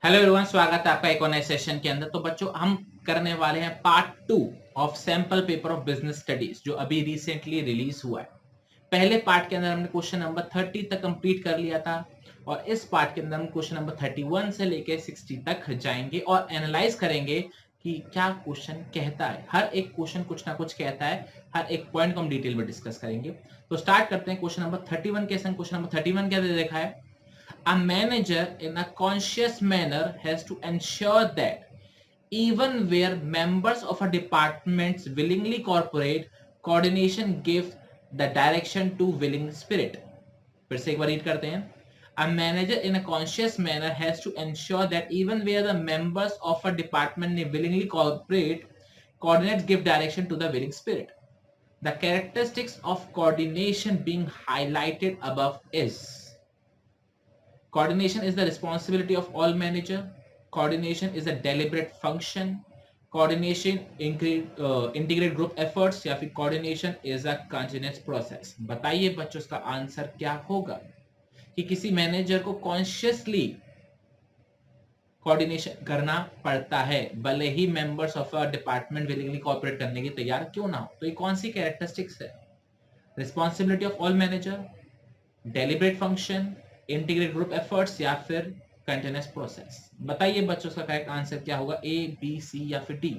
Hello everyone, स्वागत है आपका एक और नए सेशन के अंदर। तो बच्चों, हम करने वाले हैं part 2 of sample paper of business studies, जो अभी रिसेंटली रिलीज हुआ है। पहले पार्ट के अंदर हमने क्वेश्चन नंबर 30 तक कंप्लीट कर लिया था, और इस पार्ट के अंदर हम क्वेश्चन नंबर 31 से लेकर 60 तक जाएंगे और एनालाइज करेंगे कि क्या क्वेश्चन कहता है। हर एक क्वेश्चन कुछ ना कुछ कहता है, हर एक पॉइंट को हम डिटेल में डिस्कस करेंगे। तो स्टार्ट करते हैं क्वेश्चन नंबर 31 के संग। क्वेश्चन नंबर 31 क्या दे देखा है? A manager in a conscious manner has to ensure that even where members of a department willingly cooperate, coordination gives the direction to willing spirit. फिर से एक बार रीड करते हैं. A manager in a conscious manner has to ensure that even where the members of a department willingly cooperate, coordinates give direction to the willing spirit. The characteristics of coordination being highlighted above is: coordination is the responsibility of all manager. Coordination is a deliberate function. Coordination integrate group efforts, या फिर coordination is a continuous process. बताइए बच्चों, इसका answer क्या होगा कि किसी manager को कॉन्शियसली कोऑर्डिनेशन करना पड़ता है, भले ही members of a department willingly cooperate करने के तैयार क्यों ना हो। तो ये कौन सी कैरेक्टरिस्टिक्स है? Responsibility of all manager, deliberate function, integrate group efforts, या फिर कंटिन्यूअस प्रोसेस। बताइए बच्चों, इसका करेक्ट आंसर क्या होगा? ए, बी, सी या फिर डी?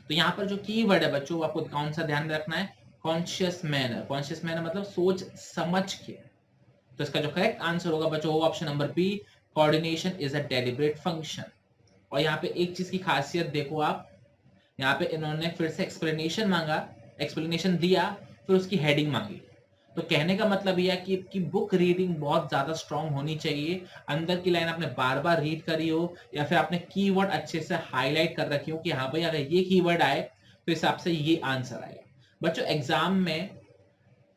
तो यहाँ पर जो कीवर्ड है बच्चों, आपको कौन सा ध्यान में रखना है? Conscious manner. कॉन्शियस मैनर मतलब सोच समझ के। तो इसका जो करेक्ट आंसर होगा बच्चों वो option number B, coordination is a deliberate function. और यहाँ पे एक चीज की खासियत देखो आप, यहाँ पे इन्होंने फिर से एक्सप्लेनेशन मांगा, एक्सप्लेनेशन दिया, फिर उसकी हेडिंग मांगी। तो कहने का मतलब यह है कि आपकी बुक रीडिंग बहुत ज्यादा स्ट्रांग होनी चाहिए। अंदर की लाइन आपने बार बार रीड करी हो, या फिर आपने कीवर्ड अच्छे से हाईलाइट कर रखी हो कि हाँ भाई अगर ये कीवर्ड आए तो हिसाब से ये आंसर आएगा। बच्चों, एग्जाम में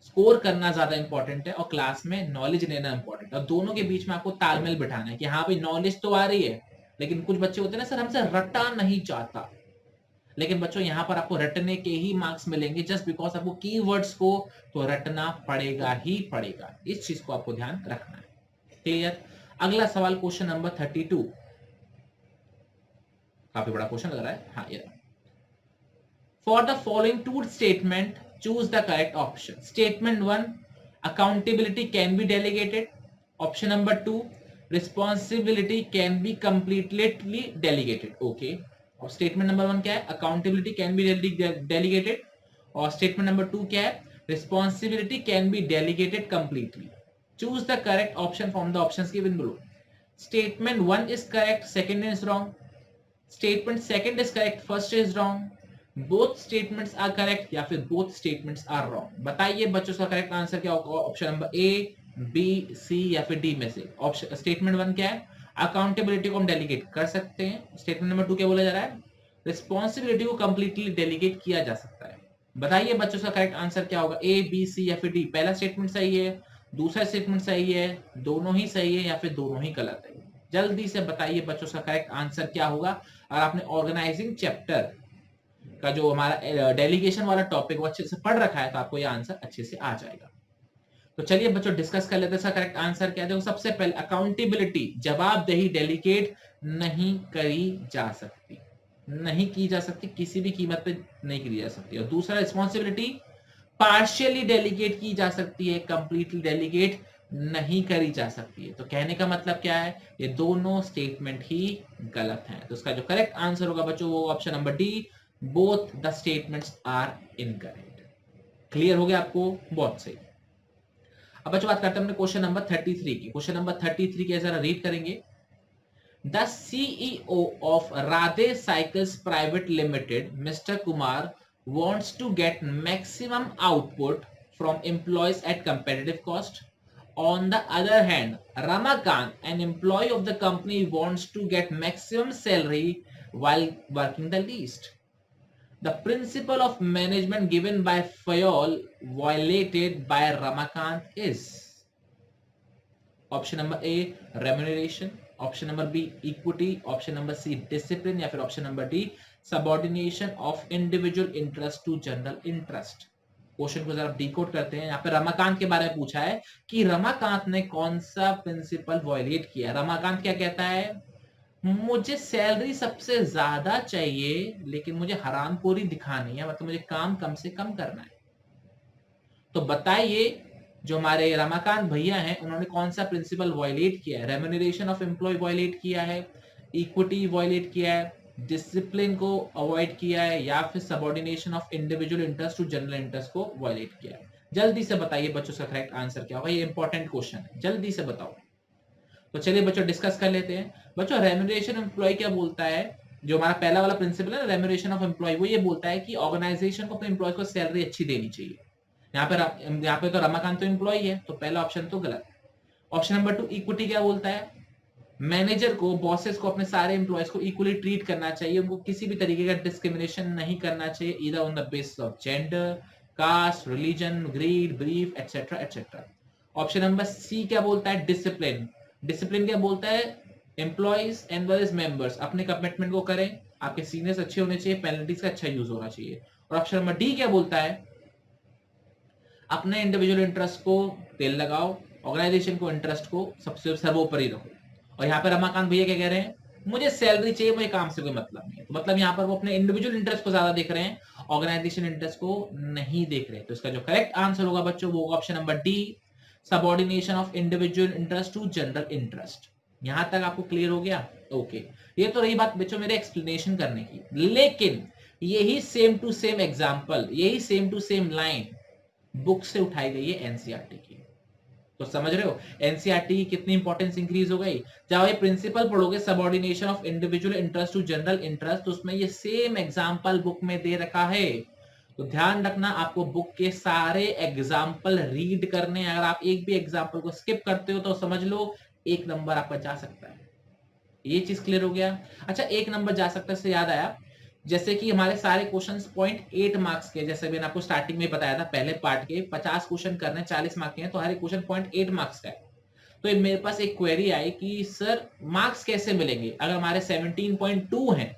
स्कोर करना ज्यादा इंपॉर्टेंट है और क्लास में नॉलेज लेना इंपॉर्टेंट है, और दोनों के बीच में आपको तालमेल बिठाना है कि हाँ भाई नॉलेज तो आ रही है, लेकिन कुछ बच्चे होते हैं ना, सर हमसे रटा नहीं जाता। लेकिन बच्चों यहाँ पर आपको रटने के ही मार्क्स मिलेंगे, जस्ट बिकॉज आपको कीवर्ड्स को तो रटना पड़ेगा ही पड़ेगा। इस चीज को आपको ध्यान रखना है। क्लियर? अगला सवाल क्वेश्चन नंबर 32। काफी बड़ा क्वेश्चन लग रहा है। हाँ, ये for the following two statement choose the correct option. Statement 1, accountability can be delegated. Option number 2, responsibility can be completely delegated. Okay, और स्टेटमेंट नंबर 1 क्या है? Accountability can be delegated. और स्टेटमेंट नंबर 2 क्या है? Responsibility can be delegated completely. Choose the correct option from the options given below. Statement 1 is correct, second is wrong. Statement second is correct, first is wrong. Both statements are correct, या फिर both statements are wrong. बताइए बच्चों, इसका correct answer क्या होगा? Option number A, B, C या फिर D में से। ऑप्शन स्टेटमेंट 1 क्या है? अकाउंटेबिलिटी को हम डेलीगेट कर सकते हैं। स्टेटमेंट नंबर 2 क्या बोला जा रहा है? रिस्पॉन्सिबिलिटी को कंप्लीटली डेलीगेट किया जा सकता है। बताइए बच्चों, का करेक्ट आंसर क्या होगा? ए, बी, सी या फिर डी? पहला स्टेटमेंट सही है, दूसरा स्टेटमेंट सही है, दोनों ही सही है, या फिर दोनों ही गलत है? जल्दी से बताइए बच्चों, का करेक्ट आंसर क्या होगा? और आपने ऑर्गेनाइजिंग चैप्टर का जो हमारा डेलीगेशन वाला टॉपिक वो अच्छे से पढ़ रखा है, तो आपको ये आंसर अच्छे से आ जाएगा। तो चलिए बच्चों डिस्कस कर लेते हैं इसका करेक्ट आंसर क्या है। देखो, सबसे पहले अकाउंटेबिलिटी, जवाबदेही डेलीगेट नहीं करी जा सकती, नहीं की जा सकती, किसी भी कीमत पे नहीं की जा सकती। और दूसरा, रिस्पॉन्सिबिलिटी पार्शियली डेलीगेट की जा सकती है, कंप्लीटली डेलीगेट नहीं करी जा सकती है। तो कहने का मतलब क्या है? ये दोनों स्टेटमेंट ही गलत हैं। तो इसका जो करेक्ट आंसर होगा बच्चों वो option number D, both the statements are incorrect. Clear हो गया आपको? बहुत सही। अब बच्चों बात करते हैं अपने क्वेश्चन नंबर 33 की। क्वेश्चन नंबर 33 के जरा रीड करेंगे। The CEO of Radhe cycles private limited, mister Kumar, wants to get maximum output from employees at competitive cost. On the other hand, Ramakant, an employee of the company, wants to get maximum salary while working the least. The principle of management given by Fayol violated by Ramakant is: option number A, remuneration. Option number B, equity. Option number C, discipline. या फिर option number D, subordination of individual interest to general interest. Question को जरा decode करते हैं। यहाँ पे रमाकांत के बारे में पूछा है कि रमाकांत ने कौन सा प्रिंसिपल वायलेट किया। रमाकांत क्या कहता है? मुझे सैलरी सबसे ज्यादा चाहिए लेकिन मुझे हरामखोरी दिखानी है, मतलब मुझे काम कम से कम करना है। तो बताइए जो हमारे रमाकांत भैया हैं उन्होंने कौन सा प्रिंसिपल वायलेट किया है? रेम्यूनरेशन ऑफ एम्प्लॉय वायलेट किया है, इक्विटी वायलेट किया है, डिसिप्लिन को अवॉइड किया है, या फिर subordination of individual interest to general interest को वायलेट किया है? जल्दी से बताइए बच्चों, इसका करेक्ट आंसर क्या होगा? ये इंपॉर्टेंट क्वेश्चन है, जल्दी से बताओ। तो चलिए बच्चों डिस्कस कर लेते हैं। बच्चों रेम्यूनरेशन एम्प्लॉय क्या बोलता है? जो हमारा पहला वाला प्रिंसिपल है रेम्यूनरेशन ऑफ एम्प्लॉय, वो ये बोलता है कि ऑर्गेनाइजेशन को अपने एम्प्लॉय को सैलरी अच्छी देनी चाहिए। यहाँ पे तो रमाकांत तो एम्प्लॉय है, तो पहला ऑप्शन तो गलत। ऑप्शन नंबर 2 इक्विटी क्या बोलता है? मैनेजर को, बॉसेस को अपने सारे एम्प्लॉयज को इक्वली ट्रीट करना चाहिए, उनको किसी भी तरीके का डिस्क्रिमिनेशन नहीं करना चाहिए, either on the basis of gender, caste, religion, greed, brief etcetera etcetera. Option number C क्या बोलता है? डिसिप्लिन। डिसिप्लिन क्या बोलता है? Employees and well as members अपने कमिटमेंट को करें, आपके सीनियर्स अच्छे होने चाहिए, पेनल्टीज का अच्छा यूज होना चाहिए। और ऑप्शन नंबर डी क्या बोलता है? अपने इंडिविजुअल इंटरेस्ट को तेल लगाओ, ऑर्गेनाइजेशन को इंटरेस्ट को सबसे सर्वोपरि रखो। और यहाँ पर रमाकांत भैया क्या कह रहे हैं? मुझे सैलरी चाहिए, मुझे काम से कोई मतलब नहीं है। तो मतलब यहाँ पर वो अपने इंडिविजुअल इंटरेस्ट को ज्यादा देख रहे हैं, ऑर्गेनाइजेशन इंटरेस्ट को नहीं देख रहे। तो इसका जो करेक्ट आंसर होगा बच्चों वो option number D, subordination of individual interest to general interest. यहां तक आपको क्लियर हो गया? ओके। ये तो रही बात बच्चों मेरे एक्सप्लेनेशन करने की, लेकिन यही सेम टू सेम एग्जाम्पल, यही same to same line book से उठाई गई है एनसीईआरटी की। तो समझ रहे हो एनसीईआरटी की कितनी इंपॉर्टेंस इंक्रीज हो गई? जब ये प्रिंसिपल पढ़ोगे subordination of individual interest to general interest, तो उसमें ये सेम एग्जांपल बुक में दे रखा है। तो ध्यान रखना आपको बुक के सारे एग्जांपल रीड करने। अगर आप एक भी एग्जांपल को स्किप करते हो तो समझ लो 1 नंबर आपका जा सकता है। ये चीज क्लियर हो गया? अच्छा 1 नंबर जा सकता है से याद आया, जैसे कि हमारे सारे क्वेश्चंस 0.8 मार्क्स के, जैसे मैंने आपको स्टार्टिंग में बताया था पहले पार्ट के 50 क्वेश्चन करने 40 मार्क्स के हैं, तो हर एक क्वेश्चन 0.8 मार्क्स का है। तो मेरे पास एक क्वेरी आई कि सर मार्क्स कैसे मिलेंगे? अगर हमारे 17.2 हैं,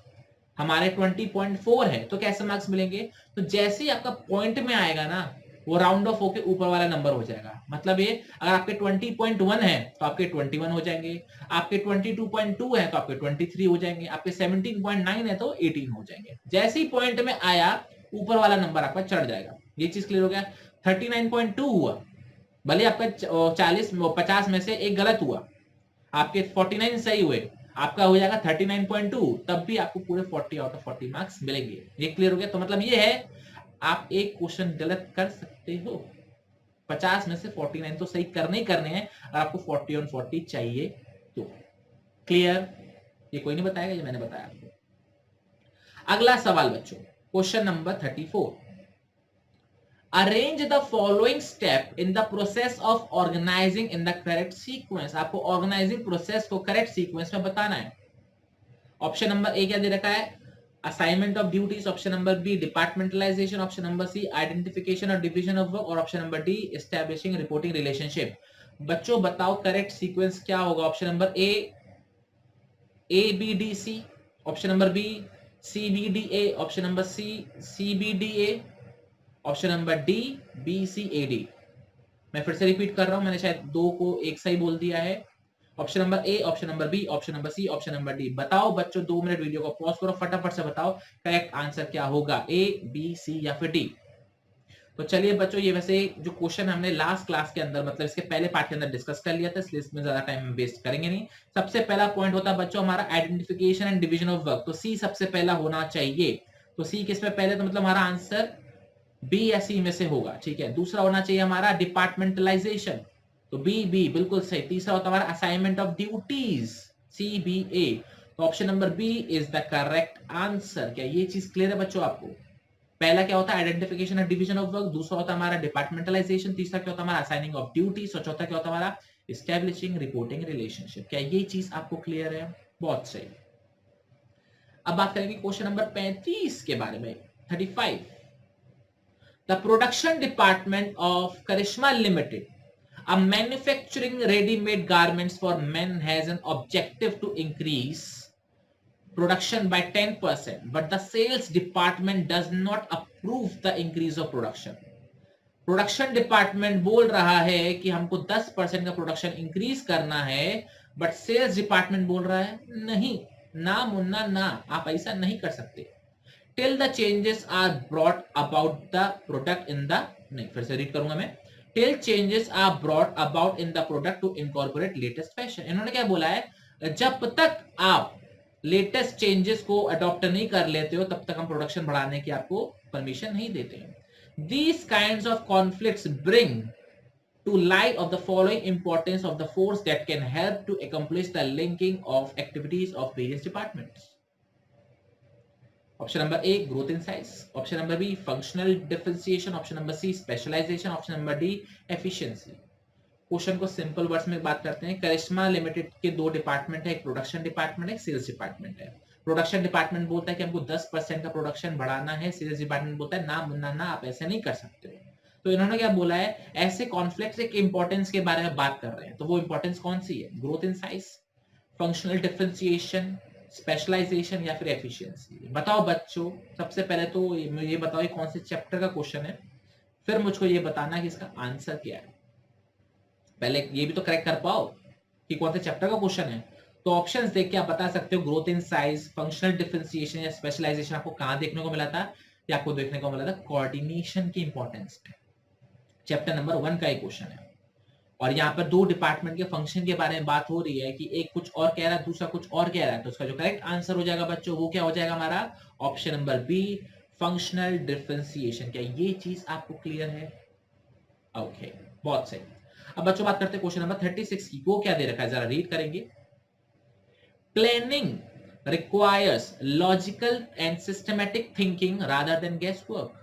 हमारे 20.4 है, तो कैसे मार्क्स मिलेंगे? तो जैसे ही आपका पॉइंट में आएगा ना, वो राउंड ऑफ होके ऊपर वाला नंबर हो जाएगा। मतलब ये अगर आपके 20.1 है तो आपके 21 हो जाएंगे, आपके 22.2 है तो आपके 23 हो जाएंगे, आपके 17.9 है तो 18 हो जाएंगे। जैसे ही पॉइंट में आया ऊपर वाला नंबर आपका चढ़ जाएगा। ये चीज क्लियर हो गया? 39.2 हुआ, भले आपका 50 में से एक गलत हुआ, आपके 49 सही हुए, आपका हो जाएगा 39.2, तब भी आपको पूरे 40 आउट ऑफ 40 मार्क्स मिलेंगे। ये क्लियर हो गया? तो मतलब ये है आप एक क्वेश्चन गलत कर सकते हो, 50 में से 49 तो सही करने ही करने हैं, और आपको 40 और 40 चाहिए तो। क्लियर? ये कोई नहीं बताएगा, ये मैंने बताया आपको। अगला सवाल बच्चों, question number 34। Arrange the following step in the process of organizing in the correct sequence। आपको ऑर्गेनाइजिंग प्रोसेस को करेक्ट सीक्वेंस में बताना है। ऑप्शन नंबर ए क्या दे रखा है? Assignment of duties. Option number B departmentalisation. Option number C identification और डिवीजन ऑफ वर्क। और option number D establishing reporting relationship. बच्चों बताओ करेक्ट सीक्वेंस क्या होगा? Option number A B D C. Option number B C B D A. Option number C B D A. Option number D B C A D. मैं फिर से repeat कर रहा हूं, मैंने शायद 2 को एक सही बोल दिया है। Option number A, option number B, option number C, option number D. बताओ बच्चों 2 मिनट वीडियो को पॉज करो, फटाफट से बताओ करेक्ट आंसर क्या होगा, ए बी सी या फिर डी। तो चलिए बच्चों, ये वैसे जो क्वेश्चन हमने लास्ट क्लास के अंदर मतलब इसके पहले पार्ट के अंदर डिस्कस कर लिया था, इसलिए इसमें ज्यादा टाइम वेस्ट करेंगे नहीं। सबसे पहला पॉइंट होता है बच्चों हमारा identification and division of work, तो सी सबसे पहला होना चाहिए। तो सी किस पे पहले? तो मतलब हमारा आंसर बी या सी में से होगा, ठीक है। दूसरा होना चाहिए हमारा डिपार्टमेंटलाइजेशन, तो बी बिल्कुल सही। तीसरा होता है हमारा assignment of duties, C B A. तो option number B is the correct answer. क्या ये चीज क्लियर है बच्चों आपको? पहला क्या होता है? आइडेंटिफिकेशन और डिवीजन ऑफ वर्क। दूसरा होता है हमारा डिपार्टमेंटलाइजेशन। तीसरा क्या होता है हमारा? Assigning of duties. और चौथा क्या होता है हमारा? Establishing reporting relationship. क्या ये चीज आपको क्लियर है? बहुत सही। अब बात करेंगे क्वेश्चन नंबर 35 के बारे में, 35। The production department of Karishma Limited, a manufacturing ready-made garments for men, has an objective to increase production by 10%, but the sales department does not approve the increase of production. Production department बोल रहा है कि हमको 10% का production increase करना है, but sales department बोल रहा है नहीं, ना मुन्ना ना, आप ऐसा नहीं कर सकते। Till the changes are brought about the product in the, नहीं फिर से रीड करूंगा मैं, till changes are brought about in the product to incorporate latest fashion. इन्होंने क्या बोला है, जब तक आप लेटेस्ट चेंजेस को अडॉप्ट नहीं कर लेते हो तब तक हम प्रोडक्शन बढ़ाने की आपको परमिशन नहीं देते हैं। These kinds of conflicts bring to light of the following importance of the force that can help to accomplish the linking of activities of various departments. Option number A, growth in size. Option number B, functional differentiation. Option number C, specialization. Option number D, efficiency. Question को simple words में बात करते हैं। करिश्मा limited के दो department है, एक production department है, एक सेल्स डिपार्टमेंट है। प्रोडक्शन डिपार्टमेंट बोलता है कि हमको 10% का प्रोडक्शन बढ़ाना है, सेल्स डिपार्टमेंट बोलता है ना मुन्ना ना, आप ऐसे नहीं कर सकते हो। तो इन्होंने क्या बोला है, ऐसे कॉन्फ्लिक्ट्स एक इंपॉर्टेंस के बारे में बात कर रहे हैं। तो वो इंपॉर्टेंस कौन सी है, growth in size, functional differentiation, specialization या फिर एफिशिएंसी। बताओ बच्चों, सबसे पहले तो ये बताओ ये कौन से चैप्टर का क्वेश्चन है, फिर मुझको ये बताना कि इसका आंसर क्या है। पहले ये भी तो करेक्ट कर पाओ कि कौन से चैप्टर का क्वेश्चन है। तो ऑप्शंस देख के आप बता सकते हो, growth in size, functional differentiation या स्पेशलाइजेशन आपको कहां देखने को मिला था, या आपको देखने को मिला था कोऑर्डिनेशन की इंपॉर्टेंस में। चैप्टर नंबर 1 का एक क्वेश्चन है और यहाँ पर दो डिपार्टमेंट के फंक्शन के बारे में बात हो रही है कि एक कुछ और कह रहा है, दूसरा कुछ और कह रहा है। तो उसका जो करेक्ट आंसर हो जाएगा बच्चों, वो क्या हो जाएगा हमारा, option number B, functional differentiation. क्या ये चीज आपको क्लियर है? ओके, बहुत सही। अब बच्चों बात करते हैं क्वेश्चन नंबर 36 की। वो क्या दे रखा है, जरा रीड करेंगे। Planning requires logical and systematic thinking rather than guess work.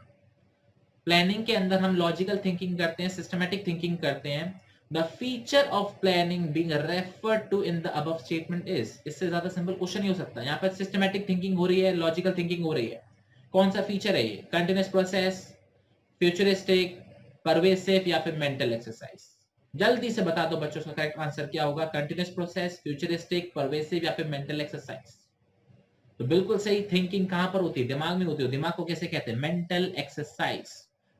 Planning के अंदर हम लॉजिकल थिंकिंग करते हैं, सिस्टमैटिक थिंकिंग करते हैं। The feature of planning being referred to in the above statement is. इससे ज्यादा सिंपल क्वेश्चन नहीं हो सकता। यहाँ पर सिस्टमैटिक थिंकिंग हो रही है, लॉजिकल थिंकिंग हो रही है। कौन सा फीचर है ये, कंटिन्यूअस प्रोसेस, फ्यूचरिस्टिक, परवेसिव या फिर मेंटल एक्सरसाइज? जल्दी से बता दो बच्चों, का करेक्ट आंसर क्या होगा, कंटिन्यूअस प्रोसेस, फ्यूचरिस्टिक, परवेसिव या फिर मेंटल एक्सरसाइज? तो बिल्कुल सही। थिंकिंग कहां पर होती है, दिमाग में होती है। दिमाग को कैसे कहते हैं, मेंटल एक्सरसाइज।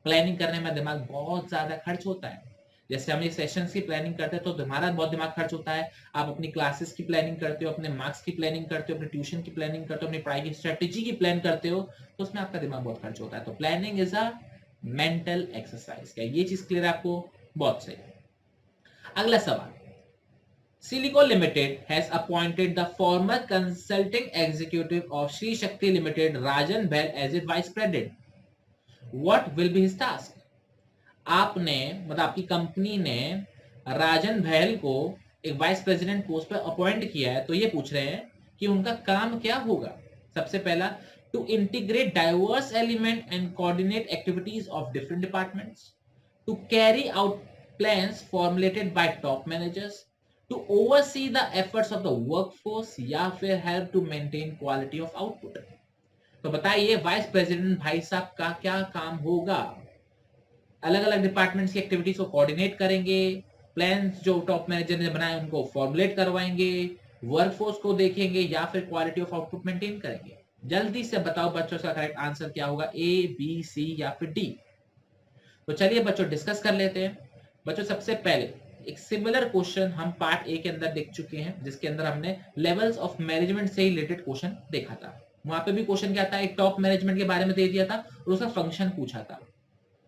प्लानिंग करने में दिमाग बहुत ज्यादा खर्च होता है। जैसे हम ये सेशंस की प्लानिंग करते हैं तो हमारा बहुत दिमाग खर्च होता है। आप अपनी क्लासेस की प्लानिंग करते हो, अपने मार्क्स की प्लानिंग करते हो, अपने ट्यूशन की प्लानिंग करते हो, अपनी पढ़ाई की स्ट्रेटेजी की प्लान करते हो, तो उसमें आपका दिमाग बहुत खर्च होता है। तो planning is a mental exercise. क्या ये चीज क्लियर है आपको? बहुत सही। अगला सवाल, Silico Limited has appointed the former consulting executive of Sri Shakti Limited, Rajan Bell, as its vice president. What will be his task? आपने मतलब आपकी कंपनी ने राजन भैल को एक वाइस प्रेसिडेंट पोस्ट पर अपॉइंट किया है, तो ये पूछ रहे हैं कि उनका काम क्या होगा। सबसे पहला, to integrate diverse element and coordinate activities of different departments, to carry out plans formulated by top managers, to oversee the efforts of the workforce या फिर help to maintain quality of output। तो बताइए vice president भाई साहब का क्या काम होगा। अलग अलग डिपार्टमेंट्स की एक्टिविटीज को कोऑर्डिनेट करेंगे, प्लान्स जो टॉप मैनेजर ने बनाए उनको फॉर्मुलेट करवाएंगे, वर्कफोर्स को देखेंगे या फिर क्वालिटी ऑफ आउटपुट मेंटेन करेंगे। जल्दी से बताओ बच्चों, का करेक्ट आंसर क्या होगा, ए, बी, सी या फिर डी? तो चलिए बच्चों डिस्कस कर लेते हैं। बच्चों सबसे पहले एक सिमिलर क्वेश्चन हम पार्ट ए के अंदर देख चुके हैं, जिसके अंदर हमने लेवल्स ऑफ मैनेजमेंट से रिलेटेड क्वेश्चन देखा था। वहां पे भी क्वेश्चन क्या था, एक टॉप मैनेजमेंट के बारे में दे दिया था और उसका फंक्शन पूछा था।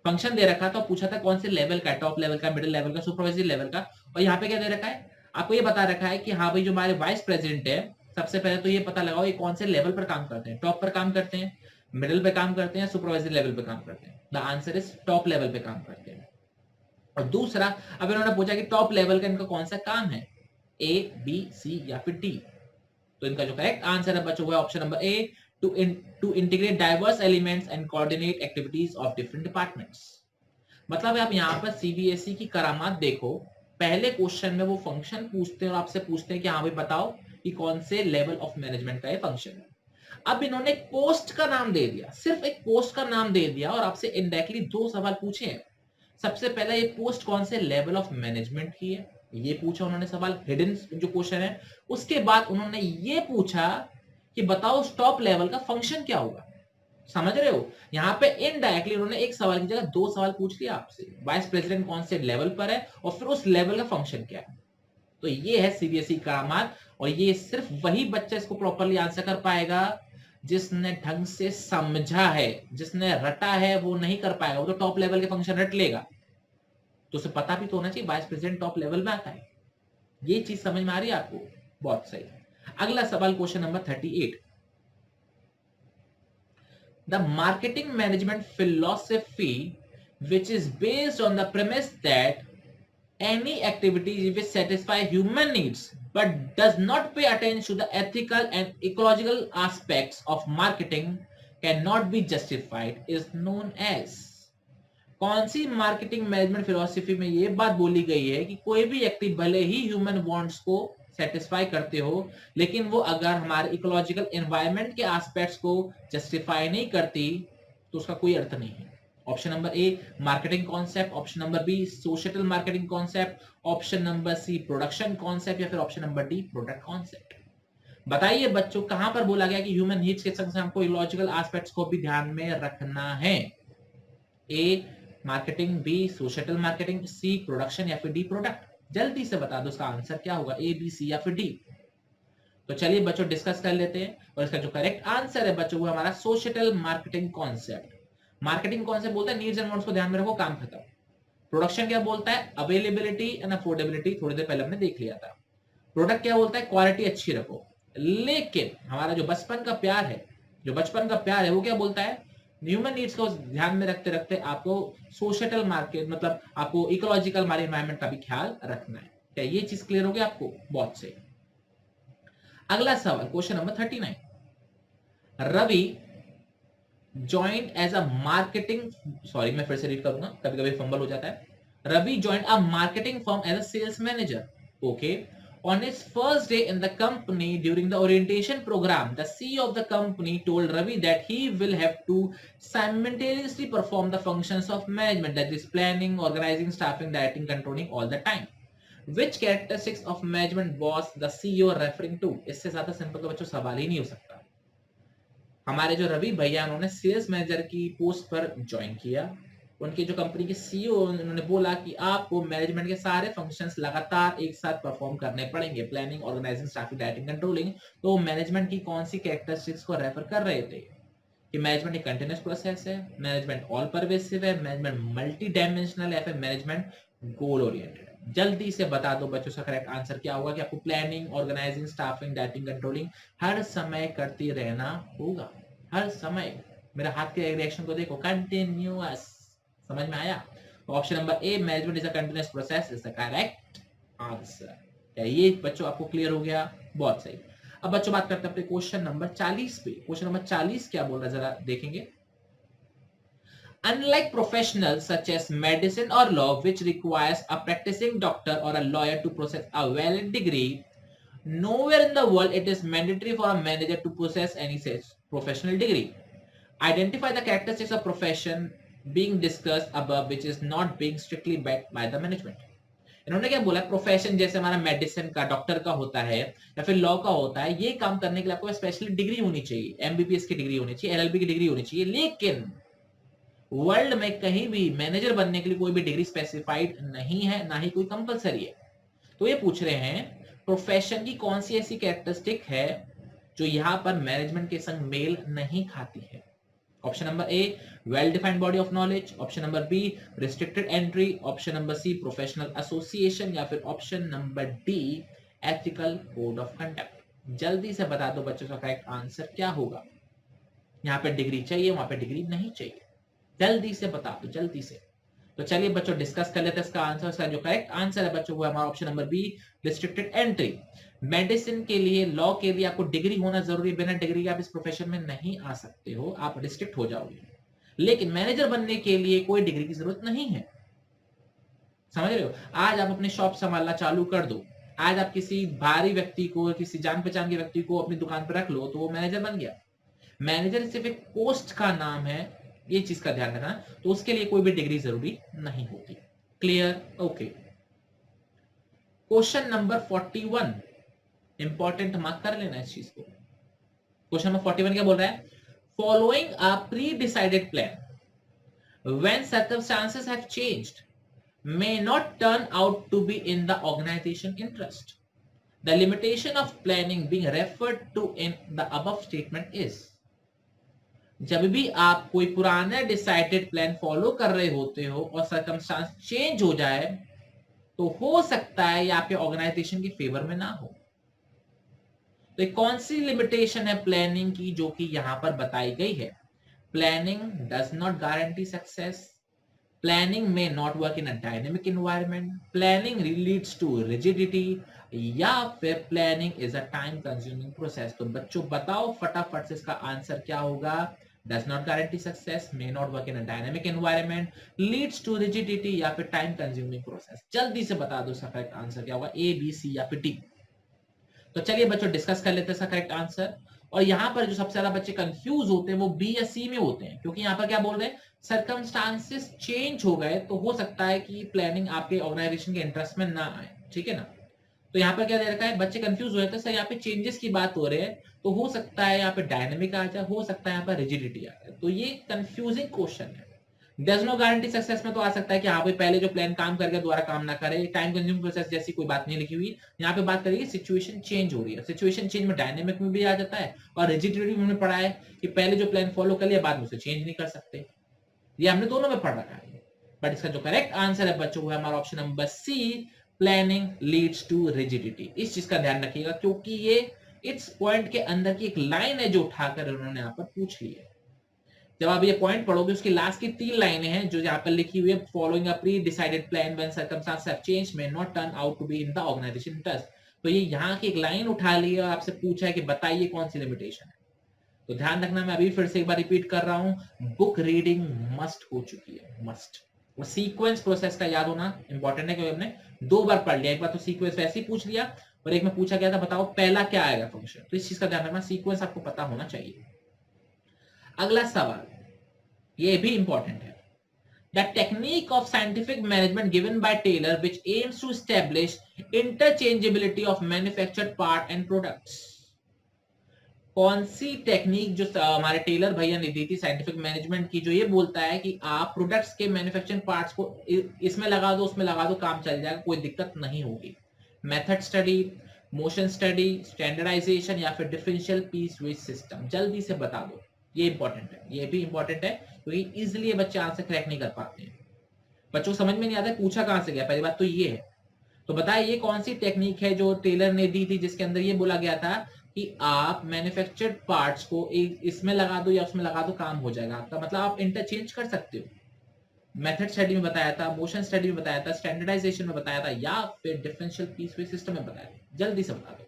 फंक्शन दे रखा था, पूछा था कौन से लेवल का, टॉप लेवल का, मिडिल लेवल का, सुपरवाइजरी लेवल का। और यहाँ पे क्या दे रखा है, आपको ये बता रखा है कि हाँ भाई जो हमारे वाइस प्रेसिडेंट है, सबसे पहले तो ये पता लगाओ ये कौन से लेवल पर काम करते हैं, टॉप पर काम करते हैं, मिडिल पे काम करते हैं, सुपरवाइजरी लेवल पे काम करते हैं। The answer is top level पे काम करते हैं। और दूसरा, अब इन्होंने पूछा कि टॉप लेवल का इनका कौन सा काम है, ए, बी, सी या फिर डी? तो इनका जो करेक्ट आंसर है बच्चों वो है option number A, to integrate diverse elements and coordinate activities of different departments. मतलब आप यहाँ पर सीबीएसई की करामात देखो, पहले क्वेश्चन में वो फंक्शन पूछते हैं और आपसे पूछते हैं कि हाँ भाई बताओ कि कौन से लेवल ऑफ मैनेजमेंट का ये फंक्शन है। अब इन्होंने एक पोस्ट का नाम दे दिया, सिर्फ एक पोस्ट का नाम दे दिया और आपसे इनडायरेक्टली दो सवाल पूछे हैं। सबसे पहला, ये पोस्ट कौन से लेवल ऑफ मैनेजमेंट की है, ये पूछा उन्होंने सवाल, हिडन जो क्वेश्चन है। उसके बाद उन्होंने ये पूछा कि बताओ टॉप लेवल का फंक्शन क्या होगा। समझ रहे हो, यहाँ पे इनडायरेक्टली उन्होंने एक सवाल की जगह दो सवाल पूछ लिया आपसे, वाइस प्रेसिडेंट कौन से लेवल पर है और फिर उस लेवल का फंक्शन क्या है। तो ये है सीबीएसई का मार्क, और ये सिर्फ वही बच्चा इसको प्रॉपरली आंसर कर पाएगा जिसने ढंग से समझा है। जिसने रटा है वो नहीं कर पाएगा, वो तो टॉप लेवल के फंक्शन रट लेगा, तो उसे पता भी तो होना चाहिए वाइस प्रेसिडेंट टॉप लेवल में आता है। ये चीज समझ में आ रही है आपको? बहुत सही। अगला सवाल question number 38। The marketing management philosophy which is based on the premise that any activity which satisfy human needs but does not pay attention to the ethical and ecological aspects of marketing cannot be justified is known as। कौन सी marketing management philosophy में ये बात बोली गई है कि कोई भी एक्टिव भले ही ह्यूमन वांट्स को सेटिस्फाई करते हो, लेकिन वो अगर हमारे इकोलॉजिकल एनवायरनमेंट के एस्पेक्ट्स को जस्टिफाई नहीं करती तो उसका कोई अर्थ नहीं है। Option number A marketing concept, option number B social marketing concept, option number C production concept, या फिर option number D product concept. बताइए बच्चों, कहां पर बोला गया कि ह्यूमन नीड्स के संग हमको इकोलॉजिकल एस्पेक्ट्स को भी ध्यान में रखना है? ए मार्केटिंग, बी सोशल मार्केटिंग, सी प्रोडक्शन, या फिर डी प्रोडक्ट। जल्दी से बता दो इसका आंसर क्या होगा, ए बी सी या फिर डी। तो चलिए बच्चों डिस्कस कर लेते हैं, और इसका जो करेक्ट आंसर है बच्चों वो हमारा social marketing concept. Marketing concept बोलता है नीड्स एंड वांट्स को ध्यान में रखो, काम खत्म। प्रोडक्शन क्या बोलता है? अवेलेबिलिटी एंड अफोर्डेबिलिटी, थोड़ी देर पहले हमने देख लिया था। प्रोडक्ट क्या बोलता है? क्वालिटी अच्छी रखो। लेकिन हमारा जो बचपन का प्यार है वो क्या बोलता है? ह्यूमन नीड्स को ध्यान में रखते रखते आपको सोशल मार्केट मतलब आपको इकोलॉजिकल एनवायरनमेंट का भी ख्याल रखना है। क्या ये चीज क्लियर हो गया आपको? बहुत सही। अगला सवाल question number 39। Ravi joined as a marketing, sorry मैं फिर से रीड करूंगा, कभी कभी फंबल हो जाता है। Ravi joined a marketing firm as a sales manager. Okay. On his first day in the company during the orientation program, the CEO of the company told Ravi that he will have to simultaneously perform the functions of management, that is planning, organizing, staffing, directing, controlling all the time. Which characteristics of management was the CEO referring to? इससे ज्यादा simple तो बच्चों सवाल ही नहीं हो सकता। हमारे जो रवि भैया उन्होंने सेल्स मैनेजर की पोस्ट पर ज्वाइन किया, उनकी जो कंपनी के सीईओ उन्होंने बोला कि आपको मैनेजमेंट के सारे फंक्शंस लगातार एक साथ परफॉर्म करने पड़ेंगे, planning, organising, staffing, directing, controlling. तो मैनेजमेंट की कौन सी कैरेक्टरिस्टिक्स को रेफर कर रहे थे कि मैनेजमेंट एक कंटिन्यूअस प्रोसेस है, मैनेजमेंट ऑल परवेसिव है, मैनेजमेंट मल्टी डायमेंशनल है, फिर मैनेजमेंट गोल ओरिएंटेड। जल्दी से बता दो बच्चों का करेक्ट आंसर क्या होगा कि आपको planning, organising, staffing, directing, controlling हर समय करती रहना होगा, हर समय। मेरा हाथ के रिएक्शन को देखो, कंटिन्यूअस। समझ में आया? तो option number A management is a continuous process is the correct answer. क्या ये बच्चों आपको क्लियर हो गया? बहुत सही। अब बच्चों बात करते हैं अपने क्वेश्चन नंबर 40 पे। क्वेश्चन नंबर 40 क्या बोल रहा है जरा देखेंगे। Unlike professionals such as medicine or law, which requires a practicing doctor or a lawyer to possess a valid degree, nowhere in the world it is mandatory for a manager to possess any such professional degree. Identify the characteristics of profession being discussed above which is not being strictly backed by the management. इन्होंने क्या बोला? Profession जैसे हमारा medicine का, doctor का होता है या फिर लॉ का होता है, ये काम करने के लिए आपको स्पेशली डिग्री होनी चाहिए, एमबीबीएस की डिग्री होनी चाहिए, एलएलबी की डिग्री होनी चाहिए। लेकिन वर्ल्ड में कहीं भी मैनेजर बनने के लिए कोई भी डिग्री स्पेसिफाइड नहीं है, ना ही कोई कंपलसरी है। तो ये पूछ रहे हैं प्रोफेशन की कौन सी ऐसी कैरेक्टरिस्टिक है जो यहां पर मैनेजमेंट के संग मेल नहीं खाती है। Option number A well defined body of knowledge, option number B restricted entry, option number C professional association, या फिर option number D ethical code of conduct. जल्दी से बता दो बच्चों का करेक्ट आंसर क्या होगा। यहाँ पे डिग्री चाहिए, वहां पे डिग्री नहीं चाहिए। जल्दी से बता दो, जल्दी से। तो चलिए बच्चों डिस्कस कर लेते हैं इसका आंसर। इसका जो करेक्ट आंसर है बच्चों वो हमारा option number B restricted entry. Medicine के लिए, लॉ के लिए आपको डिग्री होना जरूरी, बिना डिग्री के आप इस प्रोफेशन में नहीं आ सकते हो, आप रिस्ट्रिक्ट हो जाओगे। लेकिन मैनेजर बनने के लिए कोई डिग्री की जरूरत नहीं है। समझ रहे हो? आज आप अपनी शॉप संभालना चालू कर दो, आज आप किसी भारी व्यक्ति को, किसी जान पहचान के व्यक्ति को अपनी दुकान पर रख लो तो वो मैनेजर बन गया। मैनेजर सिर्फ एक पोस्ट का नाम है, ये चीज का ध्यान रखना। तो उसके लिए कोई भी डिग्री जरूरी नहीं होती। Clear? Okay. Question number 41 important mark कर लेना इस चीज को। क्वेश्चन नंबर 41 क्या बोल रहा है? Following a pre decided plan, when circumstances have changed, may not turn out to be in the organization interest. The limitation of planning being referred to in the above statement is, जब भी आप कोई पुराना decided plan follow कर रहे होते हो और सर्कमस्टांस चेंज हो जाए तो हो सकता है ये आपके ऑर्गेनाइजेशन के फेवर में ना हो। तो कौन सी लिमिटेशन है प्लानिंग की जो कि यहां पर बताई गई है? Planning does not guarantee success, planning may not work in a dynamic environment, planning leads to rigidity, या फिर planning is a time consuming process. तो बच्चों बताओ फटाफट से इसका आंसर क्या होगा? Does not guarantee success, may not work in a dynamic environment, leads to rigidity, या फिर टाइम कंज्यूमिंग प्रोसेस। जल्दी से बता दो इसका करेक्ट आंसर क्या होगा, ए बी सी या फिर डी। तो चलिए बच्चों डिस्कस कर लेते हैं इसका करेक्ट आंसर। और यहाँ पर जो सबसे ज्यादा बच्चे कंफ्यूज होते हैं वो बी या सी में होते हैं, क्योंकि यहाँ पर क्या बोल रहे हैं, सर्कमस्टांसेस चेंज हो गए तो हो सकता है कि प्लानिंग आपके ऑर्गेनाइजेशन के इंटरेस्ट में ना आए, ठीक है ना। तो यहाँ पर क्या दे रखा है, बच्चे कंफ्यूज हो जाते हैं, सर यहाँ पे चेंजेस की बात हो रही है तो हो सकता है यहाँ पे डायनेमिक आ जाए, हो सकता है यहाँ पर रिजिडिटी आ जाए। तो ये कंफ्यूजिंग क्वेश्चन है। There's no guarantee सक्सेस में तो आ सकता है कि हाँ भाई पहले जो प्लान काम करके दोबारा काम ना करे, टाइम कंज्यूम प्रोसेस जैसी कोई बात नहीं लिखी हुई। यहाँ पे बात करेगी सिचुएशन चेंज हो रही है, सिचुएशन चेंज में डायनेमिक में भी आ जाता है और रिजिडिटी में हमने पढ़ा है कि पहले जो प्लान फॉलो कर लिया बाद में उसे चेंज नहीं कर सकते, ये हमने दोनों में पढ़ रखा है। बट इसका जो करेक्ट आंसर है बच्चों वो है हमारा option number C, planning leads to rigidity. इस चीज का ध्यान रखिएगा क्योंकि ये इस पॉइंट के अंदर की एक लाइन है जो उठाकर उन्होंने यहाँ पर पूछ ली है। जब आप ये पॉइंट पढ़ोगे उसकी लास्ट की 3 लाइनें हैं जो यहाँ पर लिखी हुई है, following a pre decided plan when circumstances have changed may not turn out to be in the organisation interest. तो ये यहाँ की एक लाइन उठा ली है और आपसे पूछा है कि बताइए कौन सी लिमिटेशन है। तो ध्यान रखना, मैं अभी फिर से एक बार रिपीट कर रहा हूँ, बुक रीडिंग मस्ट हो चुकी है, मस्ट। और सीक्वेंस प्रोसेस का याद होना इंपॉर्टेंट है क्योंकि हमने 2 बार पढ़ लिया, एक बार तो सीक्वेंस वैसे ही पूछ लिया और एक में पूछा गया था बताओ पहला क्या आएगा फंक्शन। तो इस चीज का ध्यान रखना, सीक्वेंस आपको पता होना चाहिए। अगला सवाल ये भी इंपॉर्टेंट है, the technique of scientific management given by Taylor which aims to establish interchangeability of manufactured part and products. कौन सी टेक्निक जो हमारे टेलर भैया ने दी थी साइंटिफिक मैनेजमेंट की, जो ये बोलता है कि आप प्रोडक्ट्स के मैन्युफैक्चरिंग पार्ट्स को इसमें लगा दो उसमें लगा दो काम चल जाएगा, कोई दिक्कत नहीं होगी। Method study, motion study, standardisation या फिर डिफरेंशियल पीस विच सिस्टम। जल्दी से बता दो, ये इंपॉर्टेंट है, ये भी इंपॉर्टेंट है क्योंकि इजिली बच्चे आंसर क्रैक नहीं कर पाते हैं, बच्चों को समझ में नहीं आता पूछा कहां से गया, पहली बात तो ये है। तो बताइए कौन सी टेक्निक है जो टेलर ने दी थी जिसके अंदर ये बोला गया था कि आप मैन्युफैक्चर्ड पार्ट्स को इसमें लगा दो या उसमें लगा दो काम हो जाएगा आपका, मतलब आप इंटरचेंज कर सकते हो। मेथड स्टडी में बताया था, मोशन स्टडी में बताया था, स्टैंडर्डाइजेशन में बताया था या फिर डिफरेंशियल पीस विच सिस्टम में बताया था। जल्दी से बता दो।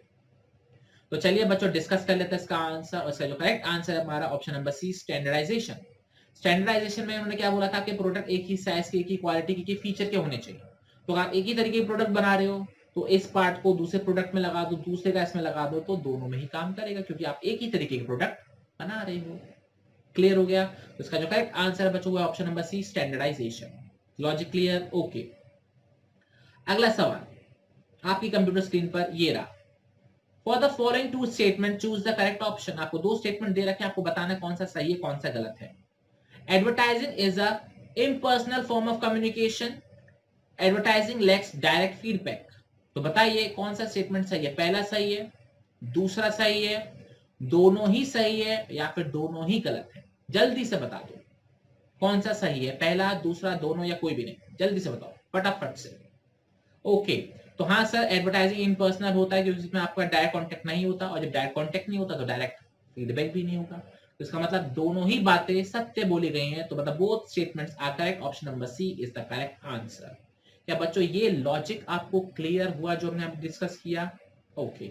तो चलिए बच्चों डिस्कस कर लेते हैं इसका आंसर, और इसका जो करेक्ट आंसर है हमारा option number C, standardisation. Standardisation में उन्होंने क्या बोला था कि प्रोडक्ट एक ही साइज के, एक ही क्वालिटी के, फीचर के होने चाहिए। तो आप एक ही तरीके के प्रोडक्ट बना रहे हो तो इस पार्ट को दूसरे प्रोडक्ट में लगा दो, दूसरे का इसमें लगा दो, तो दोनों में ही काम करेगा क्योंकि आप एक ही तरीके के प्रोडक्ट बना रहे हो। क्लियर हो गया? तो इसका जो करेक्ट आंसर है बच्चों option number C, standardisation. Logic clear? Okay. अगला सवाल आपकी कंप्यूटर स्क्रीन पर ये रहा, for the following two statement choose the correct option. आपको 2 स्टेटमेंट दे रखे हैं, आपको बताना कौन सा सही है कौन सा गलत है। Advertising is a impersonal form of communication, advertising lakhs direct feedback. तो बताइए कौन सा स्टेटमेंट सही है, पहला सही है, दूसरा सही है, दोनों ही सही है या फिर दोनों ही गलत है। जल्दी से बता दो कौन सा सही है, पहला, दूसरा, दोनों या कोई भी नहीं। जल्दी से बताओ फटाफट से। ओके, तो हाँ सर एडवर्टाइजिंग इम्पर्सनल होता है क्योंकि इसमें आपका डायरेक्ट कांटेक्ट नहीं होता, और जब डायरेक्ट कांटेक्ट नहीं होता तो डायरेक्ट फीडबैक भी नहीं होगा। तो इसका मतलब दोनों ही बातें सत्य बोली गई हैं, तो मतलब both statements are correct, option number C is the correct answer. क्या बच्चों ये लॉजिक आपको क्लियर हुआ जो हमने डिस्कस किया? ओके।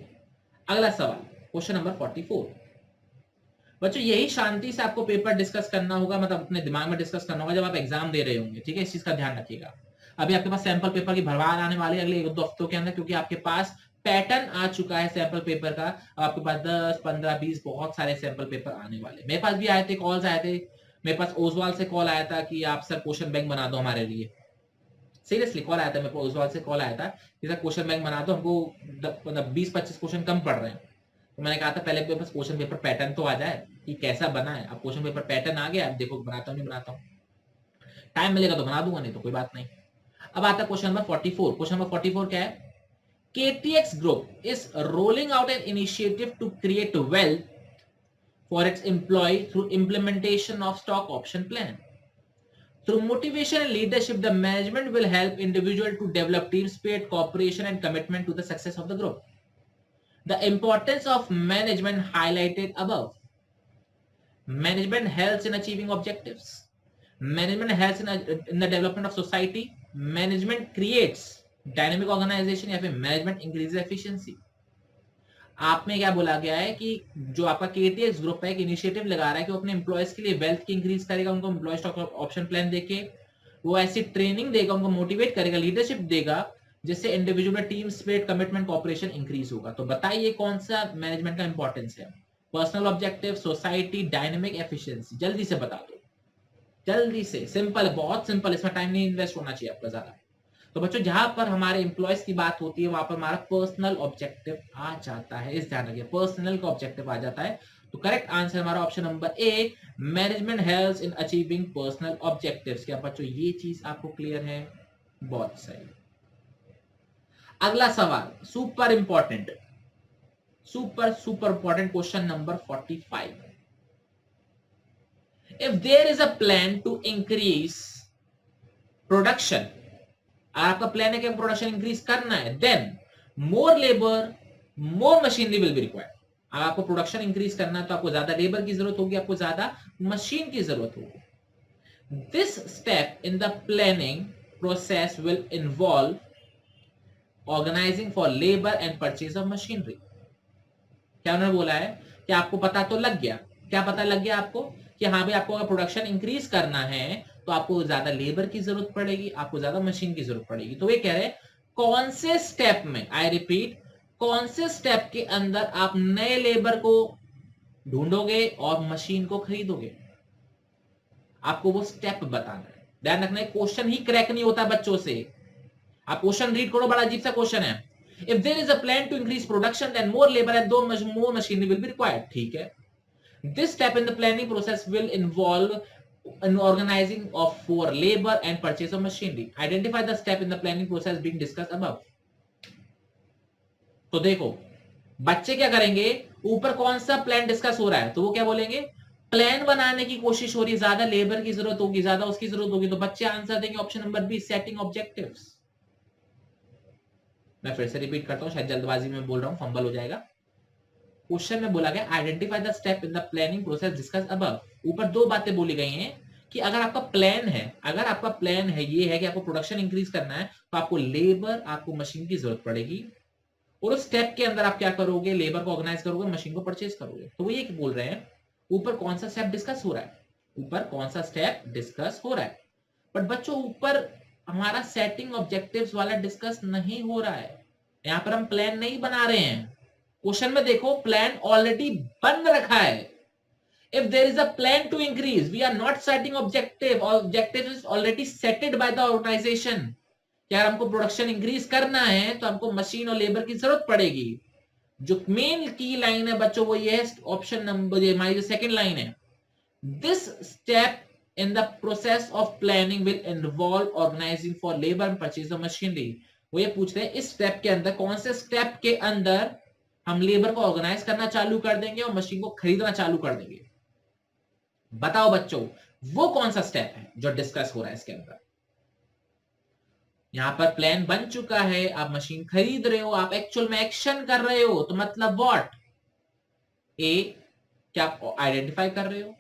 अगला सवाल क्वेश्चन नंबर 44। बच्चों यही शांति से आपको पेपर डिस्कस करना होगा, मतलब अपने दिमाग में डिस्कस करना होगा जब आप एग्जाम दे रहे होंगे, ठीक है? इस चीज का ध्यान रखिएगा। अभी आपके पास सैंपल पेपर की भरमार आने वाली है अगले 1-2 हफ्तों के अंदर, क्योंकि आपके पास पैटर्न आ चुका है सैंपल पेपर का। आपके पास 10, 15, 20 बहुत सारे सैंपल पेपर आने वाले। मेरे पास भी आए थे, कॉल्स आए थे, मेरे पास ओजवाल से कॉल आया था कि आप सर क्वेश्चन बैंक बना दो हमारे लिए। सीरियसली कॉल आया था मेरे को, ओजवाल से कॉल आया था कि सर क्वेश्चन बैंक बना दो, हमको मतलब 20-25 क्वेश्चन कम पड़ रहे हैं। तो मैंने कहा था पहले मेरे पास क्वेश्चन पेपर पैटर्न तो आ जाए कि कैसा बना है। अब क्वेश्चन पेपर पैटर्न आ गया, अब देखो बनाता हूँ नहीं बनाता हूँ, टाइम मिलेगा तो बना दूंगा, नहीं तो कोई बात नहीं। अब आता है क्वेश्चन नंबर 44। क्वेश्चन नंबर 44 क्या है? KTX Group is rolling out an initiative to create wealth for its employee through implementation of stock option plan. Through motivation and leadership, the management will help individual to develop team spirit, cooperation, and commitment to the success of the group. The importance of management highlighted above. Management helps in achieving objectives. Management helps in the development of society. Management creates dynamic organization या फिर management increases efficiency. आप में क्या बोला गया है कि जो आपका केटीएक्स ग्रुप है एक इनिशिएटिव लगा रहा है कि वो अपने एम्प्लॉयज के लिए वेल्थ की इंक्रीज करेगा, उनको एम्प्लॉय स्टॉक ऑप्शन प्लान देके वो ऐसी ट्रेनिंग देगा, उनको मोटिवेट करेगा, लीडरशिप देगा, जिससे individual team spirit, commitment, cooperation increase होगा। तो बताइए कौन सा मैनेजमेंट का इंपॉर्टेंस है? Personal objective, society, dynamic efficiency. जल्दी से बता दो, जल्दी से। सिंपल, बहुत सिंपल, इसमें टाइम नहीं इन्वेस्ट होना चाहिए आपका ज्यादा। तो बच्चों जहां पर हमारे एम्प्लॉयज की बात होती है वहां पर हमारा पर्सनल ऑब्जेक्टिव आ जाता है, इस ध्यान रखिए, पर्सनल का ऑब्जेक्टिव आ जाता है। तो करेक्ट आंसर हमारा option number A, management helps in achieving personal objectives. क्या बच्चों ये चीज आपको क्लियर है? बहुत सही। अगला सवाल super important, super important, question number 45। If there is a plan to increase production, आपका प्लान है कि प्रोडक्शन इंक्रीज करना है, then more labour, more machinery will be required. आपको प्रोडक्शन इंक्रीज करना है तो आपको ज्यादा लेबर की जरूरत होगी, आपको ज्यादा मशीन की जरूरत होगी। This step in the planning process will involve organising for labour and purchase of machinery. क्या उन्होंने बोला है कि आपको पता तो लग गया, क्या पता लग गया आपको कि हाँ भाई आपको अगर प्रोडक्शन इंक्रीज करना है तो आपको ज्यादा लेबर की जरूरत पड़ेगी, आपको ज्यादा मशीन की जरूरत पड़ेगी। तो ये कह रहे हैं कौन से स्टेप में, आई रिपीट, कौन से स्टेप के अंदर आप नए लेबर को ढूंढोगे और मशीन को खरीदोगे, आपको वो स्टेप बताना है। ध्यान रखना है, क्वेश्चन ही क्रैक नहीं होता बच्चों से। आप क्वेश्चन रीड करो, बड़ा अजीब सा क्वेश्चन है। If there is a plan to increase production, then more labor and more machinery will be required. ठीक है। This step in the planning process will involve an organizing of for labor and purchase of machinery. Identify the step in the planning process being discussed above. तो देखो बच्चे क्या करेंगे, ऊपर कौन सा प्लान डिस्कस हो रहा है तो वो क्या बोलेंगे, प्लान बनाने की कोशिश हो रही है, ज्यादा लेबर की जरूरत होगी, ज्यादा उसकी जरूरत होगी। तो बच्चे आंसर देंगे option number B, setting objectives. मैं फिर से रिपीट करता हूं, शायद जल्दबाजी में बोल रहा हूं, फंबल हो जाएगा। क्वेश्चन में बोला गया identify the step in the planning process discuss above. ऊपर दो बातें बोली गई हैं कि अगर आपका प्लान है, अगर आपका प्लान है ये है कि आपको प्रोडक्शन इंक्रीज करना है तो आपको लेबर, आपको मशीन की जरूरत पड़ेगी, और उस स्टेप के अंदर आप क्या करोगे, लेबर को ऑर्गेनाइज करोगे, मशीन को परचेज करोगे। तो वो ये बोल रहे हैं ऊपर कौन सा स्टेप डिस्कस हो रहा है, ऊपर कौन सा स्टेप डिस्कस हो रहा है। बट बच्चों ऊपर हमारा सेटिंग ऑब्जेक्टिव्स वाला डिस्कस नहीं हो रहा है, यहां पर हम प्लान नहीं बना रहे हैं। क्वेश्चन में देखो प्लान ऑलरेडी बन रखा है। If there is a plan to increase, we are not setting objective, objective is already setted by the organisation. क्या हमको प्रोडक्शन इंक्रीज करना है तो हमको मशीन और लेबर की जरूरत पड़ेगी। जो मेन की लाइन है बच्चों वो ये है, ऑप्शन नंबर, ये हमारी जो सेकंड लाइन है, this step in the process of planning will involve organizing for labor and purchase of machinery। वो ये पूछ रहे हैं इस स्टेप के अंदर, कौन से स्टेप के अंदर हम लेबर को ऑर्गेनाइज करना चालू कर देंगे और मशीन को खरीदना चालू कर देंगे। बताओ बच्चों वो कौन सा स्टेप है जो डिस्कस हो रहा है इसके अंदर। यहां पर प्लान बन चुका है, आप मशीन खरीद रहे हो, आप एक्चुअल में एक्शन कर रहे हो, तो मतलब व्हाट, ए क्या आप आइडेंटिफाई कर रहे हो,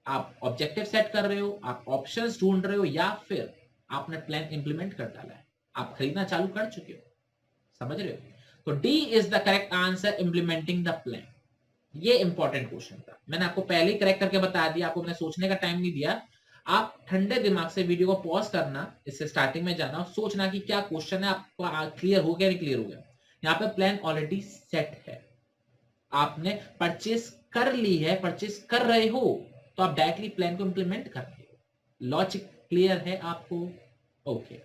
आप ऑब्जेक्टिव सेट कर रहे हो, आप ऑप्शंस ढूंढ रहे हो, या फिर आपने प्लान इंप्लीमेंट कर डाला है, आप खरीदना चालू कर चुके हो। समझ रहे हो? तो D is the correct answer, implementing the plan. ये इंपॉर्टेंट क्वेश्चन था, मैंने आपको पहले ही करेक्ट करके बता दिया, आपको मैंने सोचने का टाइम नहीं दिया। आप ठंडे दिमाग से वीडियो को पॉज करना, इससे स्टार्टिंग में जाना और सोचना कि क्या क्वेश्चन है, आपको क्लियर हो गया नहीं क्लियर हो गया। यहाँ पे प्लान ऑलरेडी सेट है, आपने परचेस कर ली है, परचेस कर रहे हो, तो आप डायरेक्टली प्लान को इंप्लीमेंट कर रहे हो। लॉजिक क्लियर है आपको? ओके।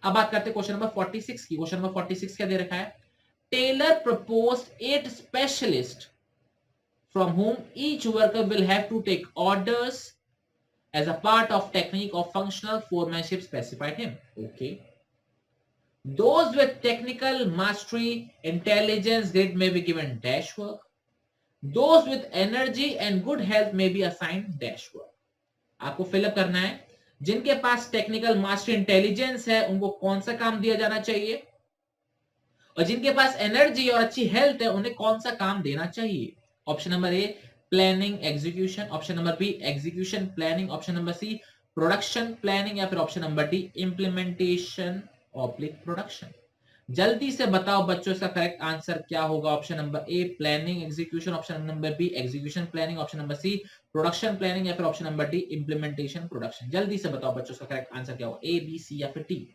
अब बात करते हैं क्वेश्चन नंबर 46 की। क्वेश्चन नंबर 46 क्या दे रखा है, Taylor proposed 8 specialist from whom each worker will have to take orders as a part of technique of functional foremanship specified him। okay, Those with technical mastery, intelligence, grit may be given dash work. Those with energy and good health may be assigned dash work. आपको fill up करना है, जिनके पास technical mastery intelligence है उनको कौन सा काम दिया जाना चाहिए, और जिनके पास एनर्जी और अच्छी हेल्थ है उन्हें कौन सा काम देना चाहिए. Option number A planning execution, option number B execution planning, option number C production planning, या फिर option number D implementation oblique production. जल्दी से बताओ बच्चों इसका करेक्ट आंसर क्या होगा. Option number A planning execution, option number B execution planning, option number C production planning, या फिर option number D implementation production. जल्दी से बताओ बच्चों इसका करेक्ट आंसर क्या होगा, ए बी सी या फिर डी.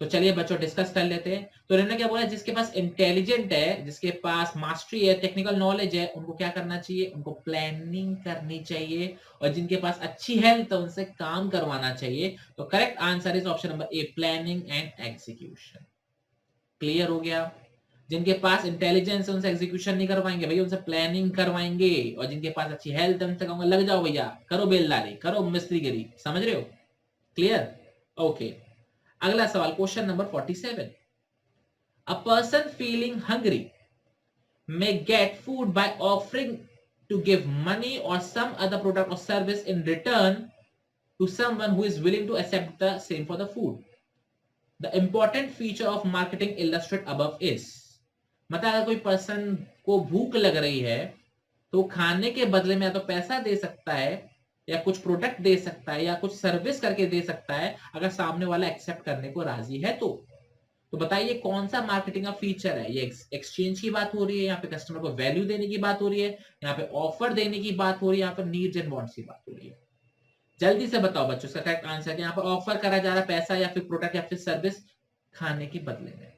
तो चलिए बच्चों डिस्कस कर लेते हैं. तो इन्होंने क्या बोला, जिसके पास इंटेलिजेंट है, जिसके पास मास्टरी है, टेक्निकल नॉलेज है, उनको क्या करना चाहिए, उनको प्लानिंग करनी चाहिए, और जिनके पास अच्छी हेल्थ है उनसे काम करवाना चाहिए. तो correct answer is option number A planning and execution. Clear हो गया. जिनके पास इंटेलिजेंस है उनसे एग्जीक्यूशन नहीं करवाएंगे भैया, उनसे प्लानिंग करवाएंगे, और जिनके पास अच्छी हेल्थ है उनसे कहूंगा लग जाओ भैया, करो बेलदारी, करो मिस्त्रीगिरी. समझ रहे हो? क्लियर? ओके. अगला सवाल question number 47. A person feeling hungry may get food by offering to give money or some other product or service in return to someone who is willing to accept the same for the food. The important feature of marketing illustrated above is, मतलब अगर कोई person को भूख लग रही है तो खाने के बदले में या तो पैसा दे सकता है, या कुछ प्रोडक्ट दे सकता है, या कुछ सर्विस करके दे सकता है, अगर सामने वाला एक्सेप्ट करने को राजी है तो. तो बताइए कौन सा मार्केटिंग का फीचर है. ये एक्सचेंज की बात हो रही है, यहाँ पे कस्टमर को वैल्यू देने की बात हो रही है, यहाँ पे ऑफर देने की बात हो रही है, यहाँ पे नीड्स एंड वांट्स की बात हो रही है. जल्दी से बताओ बच्चों इसका करेक्ट आंसर क्या. यहाँ पर ऑफर करा जा रहा है पैसा या फिर प्रोडक्ट या फिर सर्विस खाने के बदले में.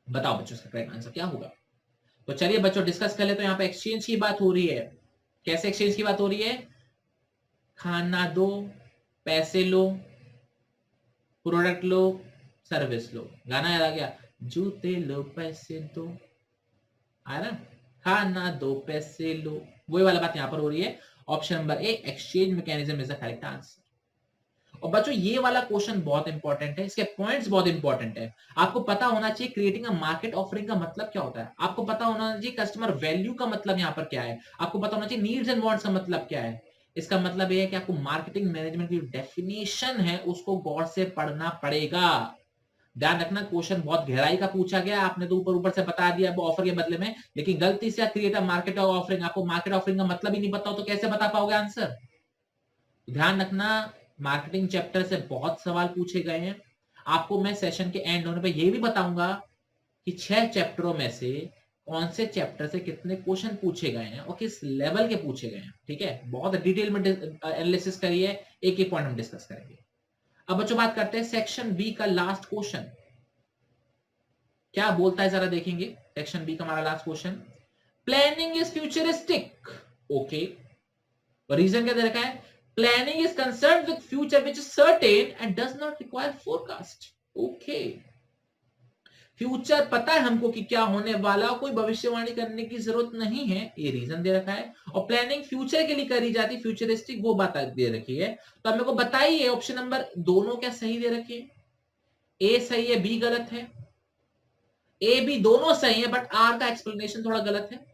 बताओ बच्चों इसका करेक्ट आंसर क्या होगा. तो चलिए बच्चों डिस्कस कर ले. तो यहाँ पे एक्सचेंज की बात हो रही है. कैसे एक्सचेंज की बात हो रही है? खाना दो, पैसे लो, प्रोडक्ट लो, सर्विस लो. गाना याद आ गया, जूते लो पैसे दो, आ रहा, खाना दो पैसे लो, वही वाला बात यहां पर हो रही है. Option number A exchange mechanism is the correct answer. और बच्चों ये वाला क्वेश्चन बहुत इंपॉर्टेंट है, इसके पॉइंट्स बहुत इंपॉर्टेंट है. आपको पता होना चाहिए क्रिएटिंग अ मार्केट ऑफरिंग का मतलब क्या होता है. आपको पता होना चाहिए कस्टमर वैल्यू का मतलब यहाँ पर क्या है. आपको पता होना चाहिए नीड्स एंड वांट्स का मतलब क्या है. इसका मतलब यह है कि आपको मार्केटिंग मैनेजमेंट की डेफिनेशन है उसको गौर से पढ़ना पड़ेगा. ध्यान रखना क्वेश्चन बहुत गहराई का पूछा गया, आपने तो ऊपर ऊपर से बता दिया ऑफर के बदले में, लेकिन गलती से क्रिएट अ मार्केट ऑफरिंग, आपको मार्केट ऑफरिंग का मतलब ही नहीं पता हो तो कैसे बता पाओगे आंसर. ध्यान रखना मार्केटिंग चैप्टर से बहुत सवाल पूछे गए हैं. आपको मैं सेशन के एंड होने पे ये भी बताऊंगा कि 6 चैप्टरों में से कौन से चैप्टर से कितने क्वेश्चन पूछे गए हैं और किस लेवल के पूछे गए हैं. ठीक है, बहुत डिटेल में एनालिसिस करिए, एक एक पॉइंट हम डिस्कस करेंगे. अब बच्चों बात करते हैं सेक्शन बी का लास्ट क्वेश्चन क्या बोलता है, जरा देखेंगे. सेक्शन बी का हमारा last question, planning is futuristic. Okay, reason क्या दे रखा है, planning is concerned with future which is certain and does not require forecast. Okay, future पता है हमको कि क्या होने वाला, कोई भविष्यवाणी करने की जरूरत नहीं है, ये रीजन दे रखा है. और प्लानिंग फ्यूचर के लिए करी जाती, फ्यूचरिस्टिक वो बात दे रखी है. तो अब मेरे को बताइए ऑप्शन नंबर दोनों क्या सही दे रखी है. ए सही है, बी गलत है. ए बी दोनों सही है, बट आर का एक्सप्लेनेशन थोड़ा गलत है.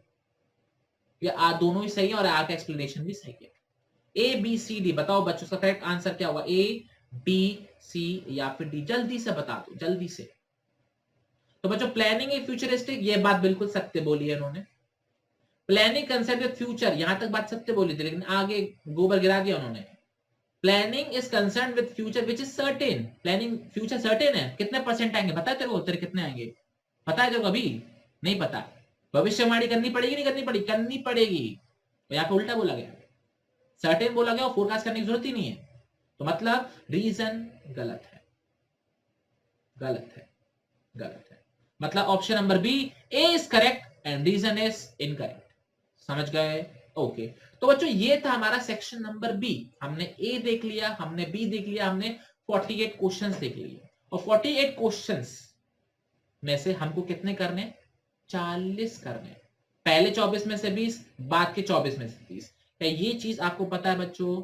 या आर दोनों ही सही है और आर का एक्सप्लेनेशन भी सही है. ए बी सी डी बताओ बच्चों, इसका करेक्ट आंसर क्या होगा, ए बी सी या फिर डी. जल्दी से बता दो, जल्दी से. तो बच्चों प्लानिंग ए फ्यूचरिस्टिक, ये बात बिल्कुल सत्य बोली है इन्होंने. प्लानिंग कंसर्न विद फ्यूचर, यहां तक बात सत्य बोली थी, लेकिन आगे गोबर गिरा दिया उन्होंने. Planning is concern with future which is certain. Planning future certain है, कितने परसेंट आएंगे पता है तेरे को, तेरे कितने आएंगे पता है तेरे को, अभी नहीं पता. भविष्यवाणी करनी पड़ेगी, नहीं करनी पड़ेगी, करनी पड़ेगी. यहाँ पे उल्टा बोला गया, सर्टेन बोला गया और फोरकास्ट करने की जरूरत ही नहीं है. तो मतलब रीजन गलत है, गलत है, गलत है. मतलब option number B A is correct and reason is incorrect. समझ गए? ओके. तो बच्चों ये था हमारा सेक्शन नंबर बी. हमने ए देख लिया, हमने बी देख लिया, हमने 48 क्वेश्चंस देख लिए. और 48 क्वेश्चंस में से हमको कितने करने, 40 करने. पहले 24 में से 20, बाद के 24 में से 30. क्या ये चीज आपको पता है बच्चों?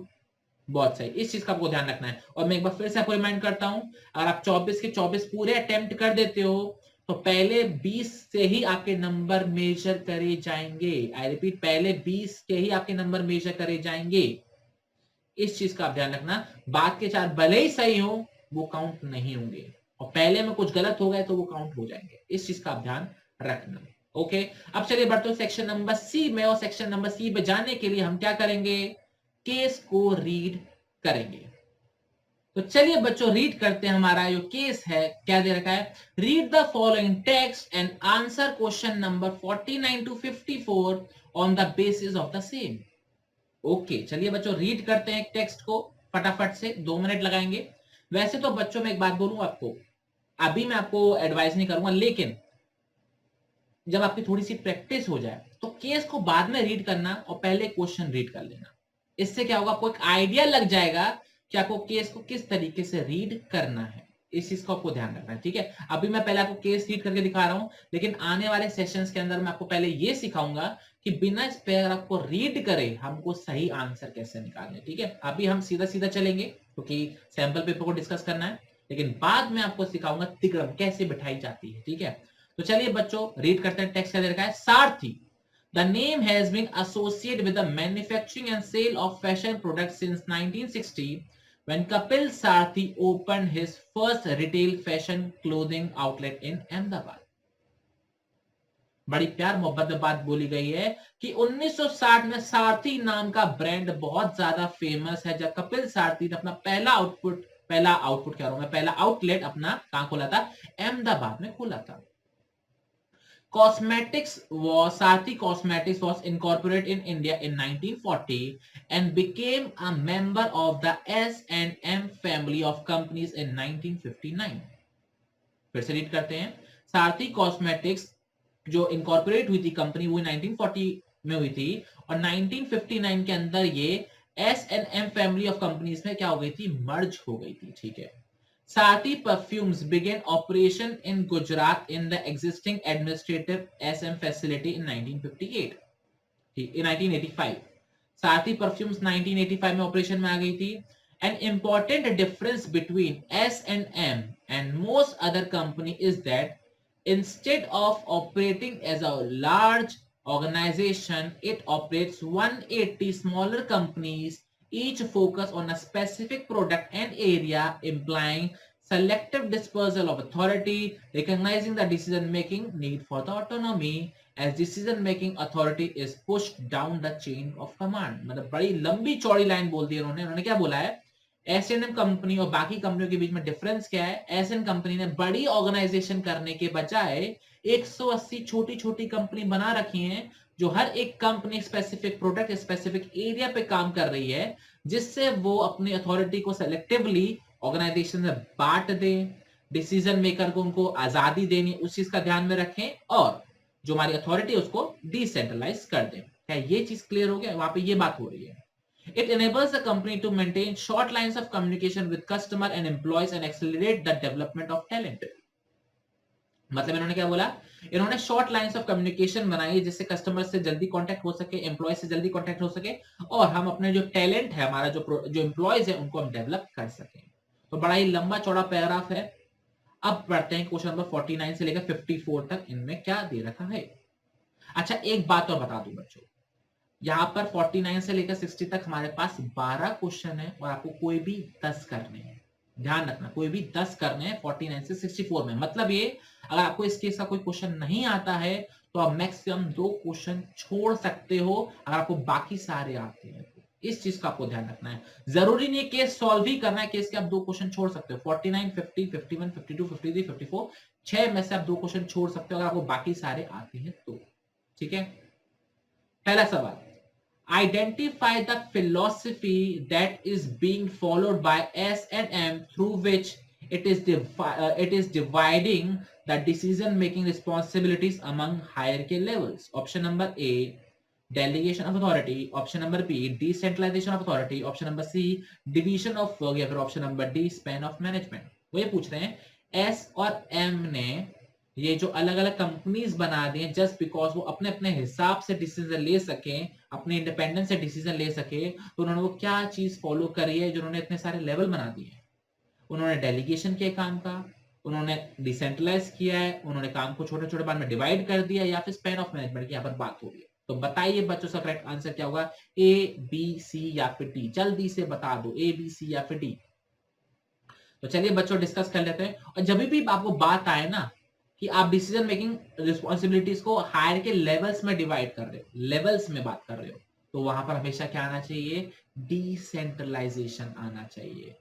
बहुत सही, इस चीज का आपको ध्यान रखना है। और मैं एक बार फिर से आपको रिमाइंड करता हूं, अगर आप 24 के 24 पूरे अटेम्प्ट कर देते हो तो पहले 20 से ही आपके नंबर मेजर करे जाएंगे। आई रिपीट, पहले 20 के ही आपके नंबर मेजर करे जाएंगे। इस चीज का आप ध्यान रखना। बाद के 4 भले ही सही हो वो काउंट नहीं होंगे, और पहले में कुछ गलत हो गए तो वो काउंट हो जाएंगे। इस चीज का आप ध्यान रखना। ओके, अब चलिए बढ़ते हैं सेक्शन नंबर सी में। और सेक्शन नंबर सी पे जाने के लिए हम क्या करेंगे, केस को रीड करेंगे। तो चलिए बच्चों रीड करते हैं। हमारा जो केस है क्या दे रखा है, read the following text and answer question number 49 to 54 on the basis of the same. Okay, चलिए बच्चों रीड करते हैं टेक्स्ट को फटाफट से, 2 मिनट लगाएंगे। वैसे तो बच्चों मैं एक बात बोलूं आपको, अभी मैं आपको एडवाइस नहीं करूंगा, लेकिन जब आपकी थोड़ी सी प्रैक्टिस हो जाए तो केस को बाद में रीड करना और पहले क्वेश्चन रीड कर लेना। इससे क्या होगा, आपको एक आइडिया लग जाएगा कि आपको केस को किस तरीके से रीड करना है। इस चीज को आपको ध्यान रखना है, ठीक है। अभी मैं पहले आपको केस रीड करके दिखा रहा हूं, लेकिन आने वाले सेशंस के अंदर मैं आपको पहले ये सिखाऊंगा कि बिना इस पैराग्राफ को रीड करे हमको सही आंसर कैसे निकालने, ठीक है। अभी हम सीधा सीधा चलेंगे क्योंकि सैंपल पेपर को डिस्कस करना है, लेकिन बाद में आपको सिखाऊंगा तिकड़म कैसे बिठाई जाती है, ठीक है। तो चलिए बच्चों रीड करते हैं। टेक्स्ट क्या दे रखा है, सारथी। The name has been associated with the manufacturing and sale of fashion products since 1960, when Kapil Sarthi opened his first retail fashion clothing outlet in Ahmedabad. बड़ी प्यार मोहब्बत में बात बोली गई है कि 1960 में सारथी नाम का ब्रांड बहुत ज्यादा फेमस है, जब कपिल सारथी ने अपना पहला आउटपुट कह रहा हूं मैं, पहला आउटलेट अपना कहां खोला था, अहमदाबाद में खोला था। Sarthi Cosmetics was incorporated in India in 1940 and became a member of the S&M family of companies in 1959. फिर से रीड करते हैं। सारथी कॉस्मेटिक्स जो इनकॉर्पोरेट हुई थी कंपनी, वो 1940 में हुई थी, और 1959 के अंदर ये S&M फैमिली ऑफ कंपनीज में क्या हो गई थी, मर्ज हो गई थी, ठीक है। Sarthi Perfumes began operation in Gujarat in the existing administrative SM facility in 1958. In 1985, Sarthi Perfumes 1985 में ऑपरेशन में आ गई थी। An important difference between S&M and most other company is that instead of operating as a large organization, it operates 180 smaller companies, each focus on a specific product and area, implying selective dispersal of authority, recognizing the decision-making need for the autonomy, as decision-making authority is pushed down the chain of command. मतलब बड़ी लंबी चौड़ी line बोल दी उन्होंने क्या बोला है, एस&एम company और बाकी कंपनियों के बीच में डिफरेंस क्या है, एस&एम कंपनी ने बड़ी ऑर्गेनाइजेशन करने के बजाय 180 छोटी छोटी कंपनी बना रखी हैं, जो हर एक company specific product specific area पे काम कर रही है, जिससे वो अपनी अथॉरिटी को सेलेक्टिवली ऑर्गेनाइजेशन में बांट दे, डिसीजन मेकर को उनको आजादी देनी, उस चीज का ध्यान में रखें, और जो हमारी अथॉरिटी उसको डिसेंट्रलाइज कर दें। क्या ये चीज क्लियर हो गया? वहां पे ये बात हो रही है। It enables the company to maintain short lines of communication with customer and employees and accelerate the development of talent. मतलब इन्होंने क्या बोला, इन्होंने शॉर्ट लाइंस ऑफ कम्युनिकेशन बनाई जिससे कस्टमर से जल्दी कांटेक्ट हो सके, एम्प्लॉय से जल्दी कांटेक्ट हो सके, और हम अपने जो टैलेंट है, हमारा जो एम्प्लॉयज है, उनको हम डेवलप कर सके। तो बड़ा ही लंबा चौड़ा पैराग्राफ है। अब पढ़ते हैं क्वेश्चन नंबर 49 से लेकर 54 तक, इनमें क्या दे रखा है। अच्छा, एक बात और बता दूं बच्चों, यहाँ पर 49 से लेकर 60 तक हमारे पास 12 क्वेश्चन है, और आपको कोई भी 10 करने हैं। ध्यान रखना, कोई भी 10 करने हैं 49 से 64 में। मतलब ये, अगर आपको इस केस का कोई क्वेश्चन नहीं आता है तो आप मैक्सिमम 2 क्वेश्चन छोड़ सकते हो, अगर आपको बाकी सारे आते हैं। इस चीज का आपको ध्यान रखना है। जरूरी नहीं है केस सॉल्व ही करना है, केस के आप 2 क्वेश्चन छोड़ सकते हो। 49, 50, 51, 52, 53, 54, 6 में से आप 2 क्वेश्चन छोड़ सकते हो अगर आपको बाकी सारे आते हैं तो, ठीक है। पहला सवाल, identify the philosophy that is being followed by S&M through which it is dividing the decision making responsibilities among hierarchy levels. Option number A, delegation of authority. Option number B, decentralization of authority. Option number C, division of work. या फिर option number D, span of management. वो ये पूछ रहे हैं S और M ने ये जो अलग अलग कंपनीज बना दी हैं जस्ट बिकॉज वो अपने अपने हिसाब से डिसीजन ले सके, अपने इंडिपेंडेंस से डिसीजन ले सके, तो उन्होंने वो क्या चीज फॉलो करी है जो उन्होंने इतने सारे लेवल बना दिए हैं। उन्होंने डेलीगेशन किया काम का, उन्होंने डिसेंट्रलाइज किया है, उन्होंने काम को छोटे छोटे बार में डिवाइड कर दिया, या फिर स्पैन ऑफ मैनेजमेंट की यहाँ पर बात हो रही है। तो बताइए बच्चों का करेक्ट आंसर क्या होगा, ए बी सी या फिर डी? जल्दी से बता दो, ए बी सी या फिर डी। तो चलिए बच्चों डिस्कस कर लेते हैं। और जब भी आपको बात आए ना कि आप डिसीजन मेकिंग रिस्पॉन्सिबिलिटीज को हायर के लेवल्स में डिवाइड कर रहे हो, लेवल्स में बात कर रहे हो, तो वहां पर हमेशा क्या आना चाहिए, डिसेंट्रलाइजेशन आना चाहिए।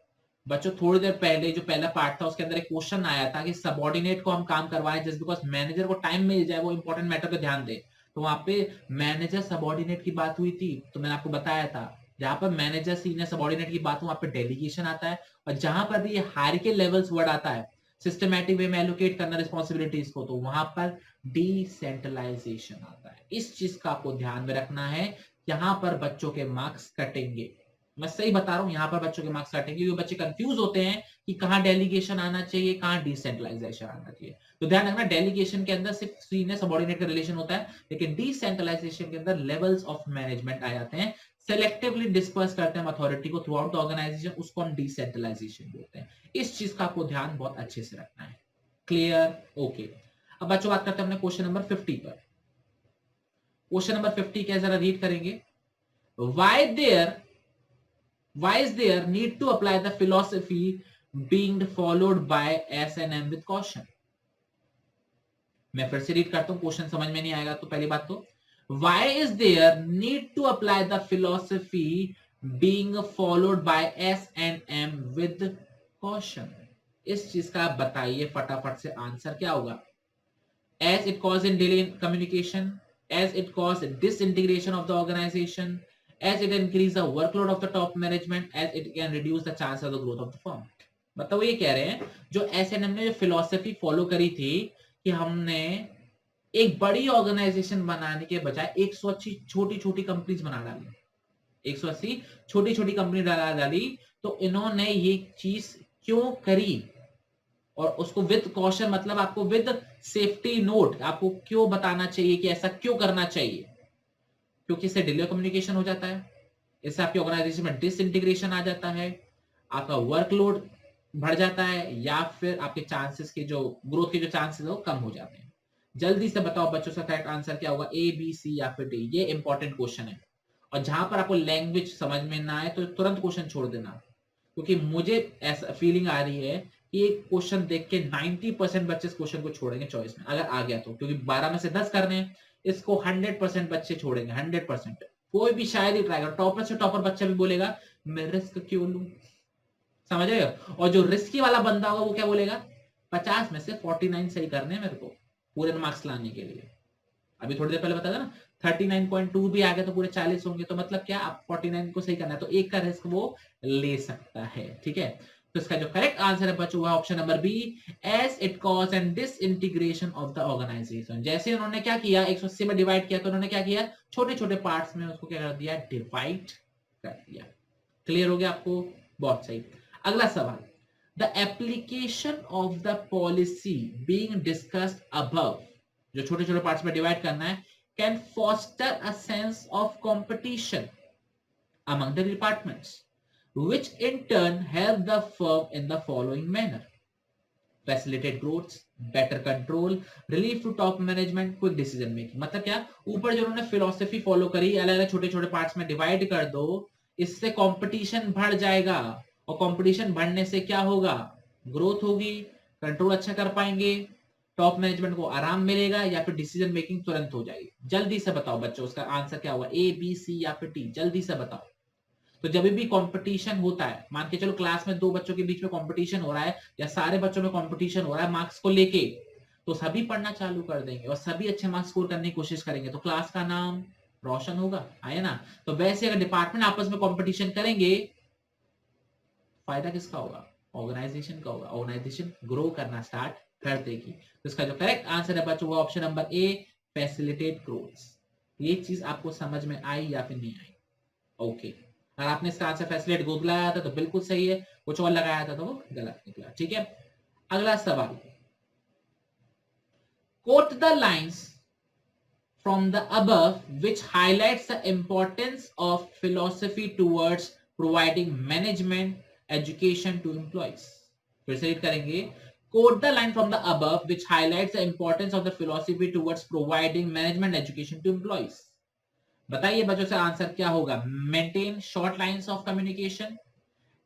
बच्चों थोड़ी देर पहले जो पहला पार्ट था उसके अंदर एक क्वेश्चन आया था कि सबऑर्डिनेट को हम काम करवाएं जस्ट बिकॉज मैनेजर को टाइम मिल जाए, वो इंपॉर्टेंट मैटर पे ध्यान दे। तो वहां पे मैनेजर सबऑर्डिनेट की बात हुई थी, तो मैंने आपको बताया था जहां पर मैनेजर सीनियर सबऑर्डिनेट की बात हो वहां पे डेलीगेशन आता है, और जहां पर भी हायरार्की लेवल्स वर्ड आता है, सिस्टमैटिक वे में एलोकेट करना रिस्पॉन्सिबिलिटीज को, तो वहां पर डिसेंट्रलाइजेशन आता है। इस चीज का आपको ध्यान में रखना है, यहाँ पर बच्चों के मार्क्स कटेंगे। मैं सही बता रहा हूं, यहाँ पर बच्चों के मार्क्स काटेंगे क्योंकि बच्चे कंफ्यूज होते हैं कि कहाँ डेलीगेशन आना चाहिए, कहाँ डिसेंट्रलाइजेशन आना चाहिए। तो ध्यान रखना, डेलीगेशन के अंदर सिर्फ सीनियर सबऑर्डिनेट का रिलेशन होता है, लेकिन डिसेंट्रलाइजेशन के अंदर लेवल्स ऑफ मैनेजमेंट आ जाते हैं। सेलेक्टिवली डिस्पर्स करते हैं अथॉरिटी को थ्रू आउट द ऑर्गेनाइजेशन, उसको हम डिसेंट्रलाइजेशन बोलते हैं। इस चीज का आपको ध्यान बहुत अच्छे से रखना है। क्लियर? ओके। अब बच्चों बात करते हैं अपने क्वेश्चन नंबर 50 पर। क्वेश्चन नंबर 50 क्या जरा रीड करेंगे। Why is there need to apply the philosophy being followed by S&M with caution? मैं फिर से रीड करता हूं, क्वेश्चन समझ में नहीं आएगा तो पहली बात तो, why is there need to apply the philosophy being followed by S&M with caution? इस चीज का आप बताइए फटाफट से, आंसर क्या होगा। As it causes in delay in communication, as it causes disintegration of the organization, as it increase the workload of the top management, as it can reduce the chance of the growth of the firm। मतलब वो ये कह रहे हैं जो SNM ने जो philosophy follow करी थी कि हमने एक बड़ी ऑर्गेनाइजेशन बनाने के बजाय 180 छोटी छोटी कंपनीज बना डाली, 180 छोटी छोटी कंपनी डाली, तो इन्होंने ये चीज क्यों करी, और उसको विद कॉशन मतलब आपको विद सेफ्टी नोट आपको क्यों बताना चाहिए कि ऐसा क्यों करना चाहिए, क्योंकि इससे डिले कम्युनिकेशन हो जाता है, इससे आपकी ऑर्गेनाइजेशन में डिसइंटीग्रेशन आ जाता है, आपका वर्कलोड बढ़ जाता है, या फिर आपके चांसेस के जो ग्रोथ के जो चांसेस वो कम हो जाते हैं। जल्दी से बताओ बच्चों का करेक्ट आंसर क्या होगा, ए बी सी या फिर डी? ये इंपॉर्टेंट क्वेश्चन है, और जहां पर आपको लैंग्वेज समझ में ना आए तो तुरंत क्वेश्चन छोड़ देना, क्योंकि मुझे ऐसा फीलिंग आ रही है कि एक क्वेश्चन देख के 90% बच्चे इस क्वेश्चन को छोड़ेंगे चॉइस में, अगर आ गया तो, क्योंकि 12 में से 10 करने हैं, इसको 100% बच्चे छोड़ेंगे, 100%। कोई भी शायद ही ट्राई कर, टॉपर से टॉपर बच्चा भी बोलेगा मैं रिस्क क्यों लूं, समझ रहे हो? और जो रिस्की वाला बंदा होगा वो क्या बोलेगा, 50 में से 49 सही करने हैं मेरे को पूरे मार्क्स लाने के लिए। अभी थोड़ी देर पहले बताया था ना, 39.2 भी आ गया तो पूरे 40 होंगे, तो मतलब क्या, आप 49 को सही करना है, तो एक का रिस्क वो ले सकता है। ठीक है, तो इसका जो करेक्ट आंसर है बच्चों हुआ option number B, as it cause and disintegration of the organisation. जैसे उन्होंने क्या किया, 180 में डिवाइड किया, तो उन्होंने क्या किया, छोटे छोटे पार्ट्स में उसको क्या कर दिया, डिवाइड कर दिया। क्लियर हो गया आपको? बहुत सही। अगला सवाल, the application of the policy being discussed above, जो छोटे छोटे पार्ट्स में डिवाइड करना है, can foster a sense of competition among the departments, which in turn help the firm in the following manner: facilitate growth, better control, relief to top management, quick decision making। मतलब क्या, ऊपर जो उन्होंने philosophy follow करी, अलग अलग छोटे छोटे पार्ट्स में डिवाइड कर दो, इससे कंपटीशन बढ़ जाएगा, और कंपटीशन बढ़ने से क्या होगा, ग्रोथ होगी, कंट्रोल अच्छा कर पाएंगे, टॉप मैनेजमेंट को आराम मिलेगा, या फिर डिसीजन मेकिंग तुरंत हो जाएगी। जल्दी से बताओ बच्चों उसका आंसर क्या होगा, ए बी सी या फिर टी? जल्दी से बताओ। तो जब भी कंपटीशन होता है, मान के चलो क्लास में दो बच्चों के बीच में कंपटीशन हो रहा है, या सारे बच्चों में कंपटीशन हो रहा है मार्क्स को लेके, तो सभी पढ़ना चालू कर देंगे और सभी अच्छे मार्क्स स्कोर करने की कोशिश करेंगे, तो क्लास का नाम रोशन होगा, आया ना? तो वैसे अगर डिपार्टमेंट आपस में कंपटीशन करेंगे, फायदा किसका होगा, ऑर्गेनाइजेशन का होगा, ऑर्गेनाइजेशन ग्रो करना स्टार्ट कर देगी। तो इसका जो करेक्ट आंसर है बच्चों वो ऑप्शन नंबर ए, फैसिलिटेट ग्रोथ। ये चीज आपको समझ में आई या फिर नहीं आई? ओके, अगर आपने इसका आंसर फैसिलिटेट ग्रोथ लगाया था तो बिल्कुल सही है, कुछ और लगाया था तो वो गलत निकला। ठीक है, अगला सवाल, Quote the lines from the above which highlights the importance of philosophy towards providing management education to employees. फिर से रीड करेंगे. Quote the line from the above which highlights the importance of the philosophy towards providing management education to employees. बताइए बच्चों से answer क्या होगा. Maintain short lines of communication,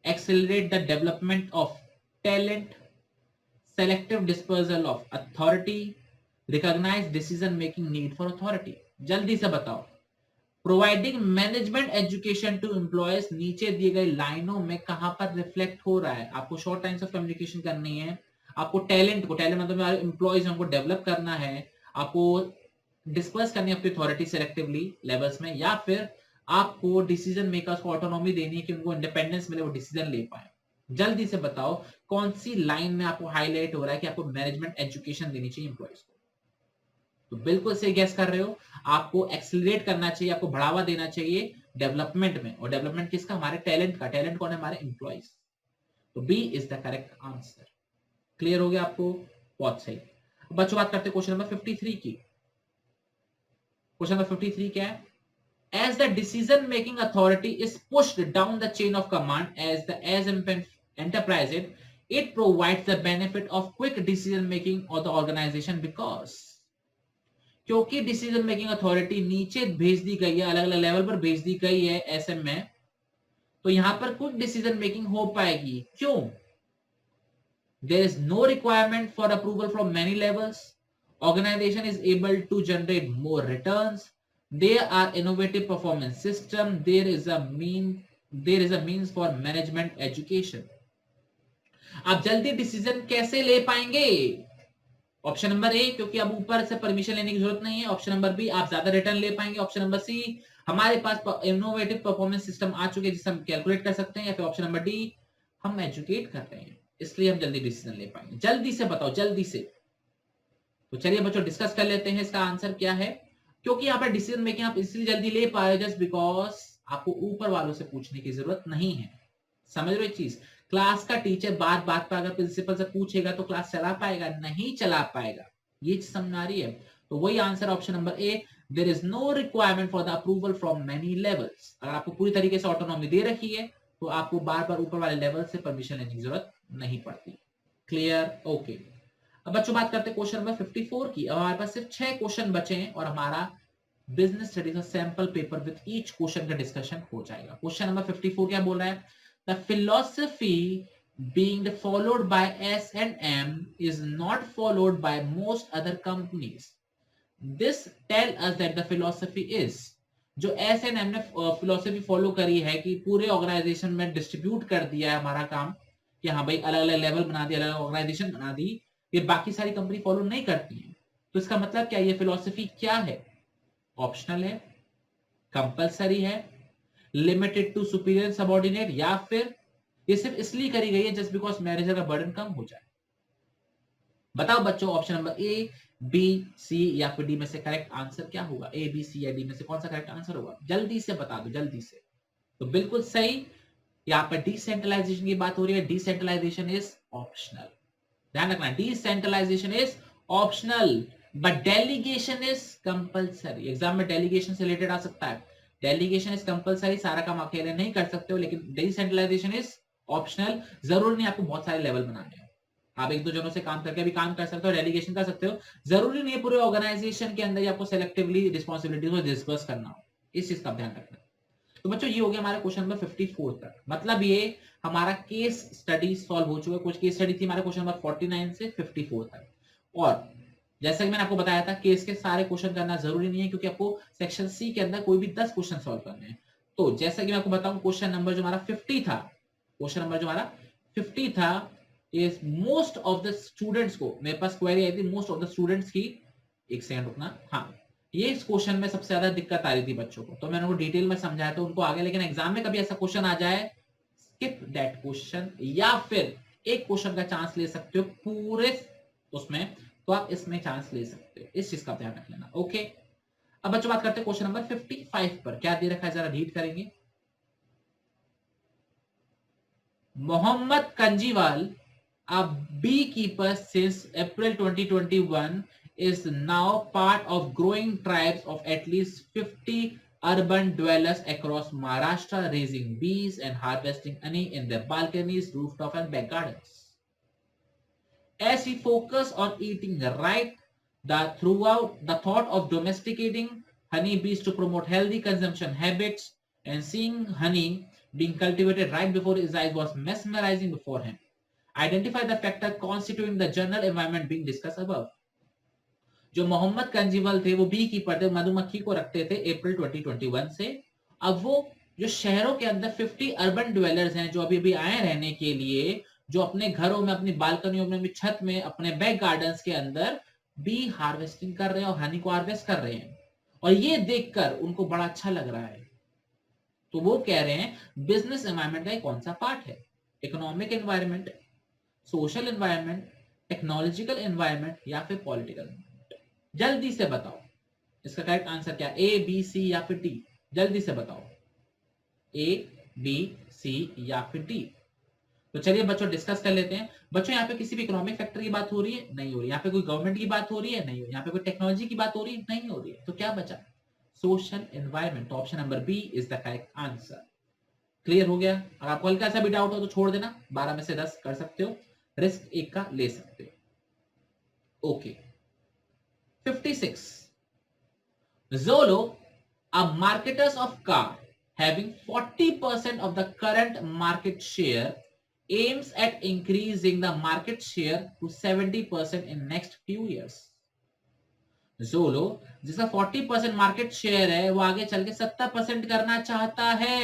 accelerate the development of talent, selective dispersal of authority, recognize decision making need for authority. जल्दी से बताओ. Providing management education to employees नीचे दिए गए लाइनों में कहां पर रिफ्लेक्ट हो रहा है. आपको शॉर्ट लाइन्स ऑफ कम्युनिकेशन करनी है. आपको टैलेंट मतलब एम्प्लॉयज हमको डेवलप करना है. आपको डिस्पर्स करनी है अपनी अथॉरिटी सेलेक्टिवली लेवल्स में, या फिर आपको डिसीजन मेकर्स को ऑटोनॉमी देनी है कि उनको इंडिपेंडेंस मिले, वो डिसीजन ले पाए. जल्दी से बताओ कौन सी लाइन में आपको हाईलाइट हो रहा है कि आपको मैनेजमेंट एजुकेशन देनी चाहिए एम्प्लॉयज को. तो बिल्कुल सही गैस कर रहे हो. आपको एक्सेलरेट करना चाहिए, आपको बढ़ावा देना चाहिए डेवलपमेंट में. और डेवलपमेंट किसका? हमारे टैलेंट का. टैलेंट कौन है? हमारे एम्प्लॉयज. तो B is the correct answer. Clear हो गया आपको? बहुत सही. बच्चों बात करते हैं क्वेश्चन नंबर 53 की. क्वेश्चन नंबर 53 क्या है? As the decision making authority is pushed down the chain of command as enterprise, it provides the benefit of quick decision making of the organization because क्योंकि डिसीजन मेकिंग अथॉरिटी नीचे भेज दी गई है, अलग अलग level पर भेज दी गई है एसएम में, तो यहां पर क्विक डिसीजन मेकिंग हो पाएगी. क्यों? There is no requirement for approval from many levels. Organisation is able to generate more returns. There are innovative performance system. There is a means for management education. आप जल्दी decision कैसे ले पाएंगे? Option number ए, क्योंकि अब ऊपर से permission लेने की जरूरत नहीं है. ऑप्शन नंबर बी, आप ज्यादा रिटर्न ले पाएंगे. ऑप्शन नंबर सी, हमारे पास इनोवेटिव परफॉर्मेंस सिस्टम आ चुके हैं जिससे हम कैलकुलेट कर सकते हैं. या फिर ऑप्शन नंबर डी, हम एजुकेट कर रहे हैं इसलिए हम जल्दी डिसीजन ले पाएंगे. जल्दी से बताओ, जल्दी से. तो चलिए बच्चों डिस्कस कर लेते हैं इसका आंसर क्या है. क्योंकि यहाँ पर डिसीजन मेकिंग आप इसलिए जल्दी ले पा रहे हो जस्ट बिकॉज आपको ऊपर वालों से पूछने की जरूरत नहीं है. समझ रहे हो एक चीज? क्लास का टीचर बात बात पर अगर प्रिंसिपल से पूछेगा तो क्लास चला पाएगा? नहीं चला पाएगा. ये चीज समझ आ रही है? तो वही answer option number A, there is no requirement for the approval from many levels. अगर आपको पूरी तरीके से ऑटोनॉमी दे रखी है तो आपको बार बार ऊपर वाले लेवल से परमिशन लेने की जरूरत नहीं पड़ती. क्लियर? ओके. अब बच्चों बात करते हैं क्वेश्चन नंबर 54 की. अब हमारे पास सिर्फ 6 क्वेश्चन बचे हैं और हमारा बिजनेस स्टडीज का sample paper with each question का डिस्कशन हो जाएगा. क्वेश्चन नंबर 54 क्या बोल रहा है? The philosophy being followed by S&M is not followed by most other companies. This tell us that the philosophy is, जो S&M ने philosophy follow करी है कि पूरे organization में distribute कर दिया है हमारा काम, कि हाँ भाई अलग अलग level बना दिया, अलग अलग organization बना दी, ये बाकी सारी कंपनी फॉलो नहीं करती है. तो इसका मतलब क्या? ये philosophy क्या है? ऑप्शनल है, कंपलसरी है, लिमिटेड टू सुपीरियर सबऑर्डिनेट, या फिर ये सिर्फ इसलिए करी गई है जस्ट बिकॉज मैनेजर का बर्डन कम हो जाए. बताओ बच्चों option number A, B, C या फिर डी में से करेक्ट आंसर क्या होगा? ए, बी, सी या डी में से कौन सा करेक्ट आंसर होगा? जल्दी से बता दो, जल्दी से. तो बिल्कुल सही. यहाँ पर डिसेंट्रलाइजेशन की बात हो रही है. Decentralisation is optional. ध्यान रखना, decentralisation is optional but delegation is compulsory. Exam में डेलीगेशन से रिलेटेड आ सकता है. डेलीगेशन इज कंपलसरी, सारा काम अकेले नहीं कर सकते हो, लेकिन डिसेंट्रलाइजेशन इज ऑप्शनल. जरूरी नहीं आपको बहुत सारे लेवल बनाने हैं, आप एक दो जनों से काम करके भी काम कर सकते हो, डेलीगेशन कर सकते हो. जरूरी नहीं है पूरे ऑर्गेनाइजेशन के अंदर आपको सेलेक्टिवली रिस्पांसिबिलिटी को डिस्पर्स करना हो. इस चीज का ध्यान रखना. तो बच्चों ये हो गया हमारा क्वेश्चन नंबर 54 तक. मतलब ये हमारा केस स्टडी सॉल्व हो चुका है. कुछ केस स्टडी थी हमारे क्वेश्चन नंबर 49 से 54 तक. और जैसा कि मैंने आपको बताया था केस के सारे क्वेश्चन करना जरूरी नहीं है, क्योंकि आपको सेक्शन सी के अंदर कोई भी 10 क्वेश्चन सॉल्व करने हैं. तो जैसा कि मैं आपको बताऊं, क्वेश्चन नंबर जो हमारा 50 था, क्वेश्चन नंबर जो हमारा 50 था, is most of the students को, मेरे पास क्वेरी आई थी मोस्ट ऑफ द स्टूडेंट्स की. एक सेकंड रुकना. हाँ, ये इस क्वेश्चन में सबसे ज्यादा दिक्कत आ रही थी बच्चों को, तो मैंने उनको डिटेल में समझाया तो उनको आगे. लेकिन एग्जाम में कभी ऐसा क्वेश्चन आ जाए, स्किप दैट क्वेश्चन, या फिर एक क्वेश्चन का चांस ले सकते हो पूरे उसमें, तो आप इसमें चांस ले सकते हो. इस चीज का ध्यान रख लेना. ओके. अब बच्चों बात करते हैं क्वेश्चन नंबर 55 पर. क्या दे रखा है जरा रीड करेंगे. Mohammad कंजीवाल, a beekeeper since April 2021, is now part of growing tribes of at least 50 urban dwellers across Maharashtra, raising bees and harvesting honey in their balconies, rooftop and back gardens. As we focus on eating right, the thought of domesticating honeybees to promote healthy consumption habits and seeing honey being cultivated right before his eyes was mesmerizing before him. Identify the factor constituting the general environment being discussed above. जो मोहम्मद कंजीवल थे वो bee keeper थे, मधुमक्खी को रखते थे अप्रैल 2021 से. अब वो जो शहरों के अंदर 50 अर्बन ड्वेलर्स हैं जो अभी आए रहने के लिए, जो अपने घरों में, अपनी बालकनियों में, अपनी छत में, अपने बैक गार्डन्स के अंदर बी हार्वेस्टिंग कर रहे हैं और हनी को हार्वेस्ट कर रहे हैं, और ये देखकर उनको बड़ा अच्छा लग रहा है. तो वो कह रहे हैं बिजनेस एनवायरनमेंट का कौन सा पार्ट है? Economic environment, social environment, technological environment या फिर पॉलिटिकल एनवायरनमेंट? जल्दी से बताओ इसका करेक्ट आंसर क्या, ए, बी, सी या फिर डी? जल्दी से बताओ, ए, बी, सी या फिर डी? तो चलिए बच्चों डिस्कस कर लेते हैं. बच्चों यहाँ पे किसी भी इकोनॉमिक फैक्टर की बात हो रही है? नहीं हो रही. यहाँ पे कोई गवर्नमेंट की बात हो रही है? नहीं हो रही. यहाँ पे कोई टेक्नोलॉजी की बात हो रही है? नहीं हो रही है. तो क्या बचा? Social environment. तो option number B is the correct answer. Clear हो गया? अगर आपको हल्का सा भी डाउट हो तो छोड़ देना, 12 में से 10 कर सकते हो, रिस्क एक का ले सकते हो. Okay. 56. Zolo, a marketers of car having 40% of the current market share, aims at increasing the market share to 70% in next few years. Zolo जिसका 40% मार्केट शेयर है वो आगे चल के 70% करना चाहता है.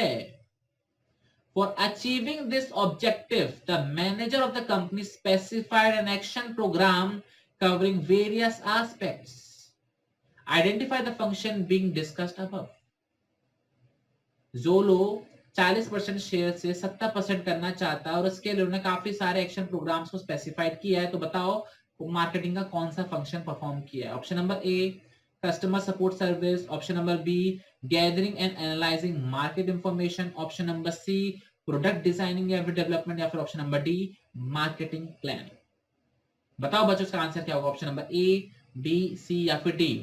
For achieving this objective, the manager of the company specified an action program covering various aspects. Identify the function being discussed above. Zolo 40% share से 70% करना चाहता है और उसके लिए उन्होंने काफी सारे एक्शन प्रोग्राम्स को स्पेसिफाइड किया है. तो बताओ मार्केटिंग का कौन सा फंक्शन परफॉर्म किया है? Option number A, customer support service. Option number B, gathering and analysing market information. Option number C, product designing या फिर डेवलपमेंट. या फिर option number D, marketing planning. बताओ बच्चों इसका आंसर क्या होगा? Option number A, B, C या फिर डी?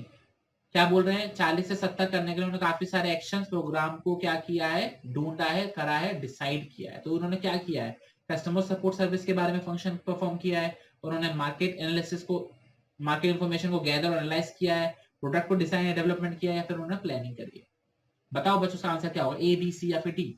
क्या बोल रहे हैं? 40 से 70 करने के लिए उन्होंने काफी सारे एक्शंस प्रोग्राम को क्या किया है? ढूंढा है, करा है, डिसाइड किया है. तो उन्होंने क्या किया है? कस्टमर सपोर्ट सर्विस के बारे में फंक्शन परफॉर्म किया है, उन्होंने मार्केट एनालिसिस को, मार्केट इंफॉर्मेशन को गैदर और एनालाइज किया है, प्रोडक्ट को डिजाइन या डेवलपमेंट किया है, या फिर उन्होंने प्लानिंग करी है. बताओ बच्चों इसका आंसर क्या होगा? ए, बी, सी या फिर डी?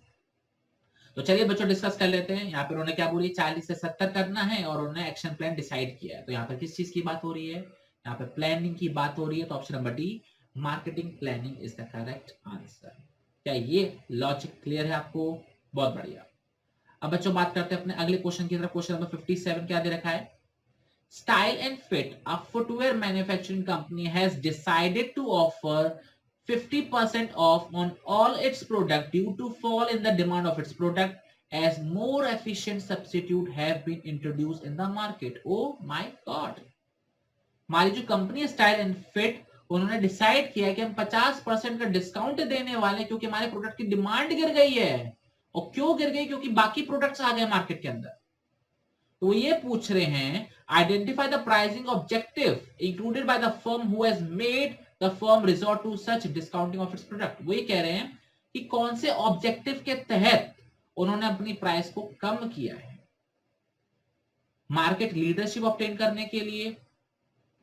तो चलिए बच्चों डिस्कस कर लेते हैं. यहाँ पर उन्होंने क्या बोली? 40 से 70 करना है और उन्होंने एक्शन प्लान डिसाइड किया है. तो यहाँ पर किस चीज की बात हो रही है? यहाँ पे प्लानिंग की बात हो रही है. तो option number D, marketing planning is the correct answer. क्या ये लॉजिक क्लियर है आपको? बहुत बढ़िया. अब बच्चों बात करते हैं अपने अगले क्वेश्चन की तरफ. क्वेश्चन नंबर 57 क्या दे रखा है? Style and Fit, a footwear manufacturing company, has decided to offer 50% off on all its product due to fall in the demand of its product as more efficient substitute have been introduced in the market. Oh my God! हमारी जो company style and fit, उन्होंने decide किया कि हम 50% का discount देने वाले, क्योंकि हमारे प्रोडक्ट की डिमांड गिर गई है. और क्यों गिर गई? क्योंकि बाकी प्रोडक्ट्स आ गए मार्केट के अंदर. तो ये पूछ रहे हैं identify the pricing objective included by the firm who has made the firm resort to such discounting of its product. वो ये कह रहे हैं कि कौन से ऑब्जेक्टिव के तहत उन्होंने अपनी प्राइस को कम किया है. मार्केट लीडरशिप ऑब्टेन करने के लिए,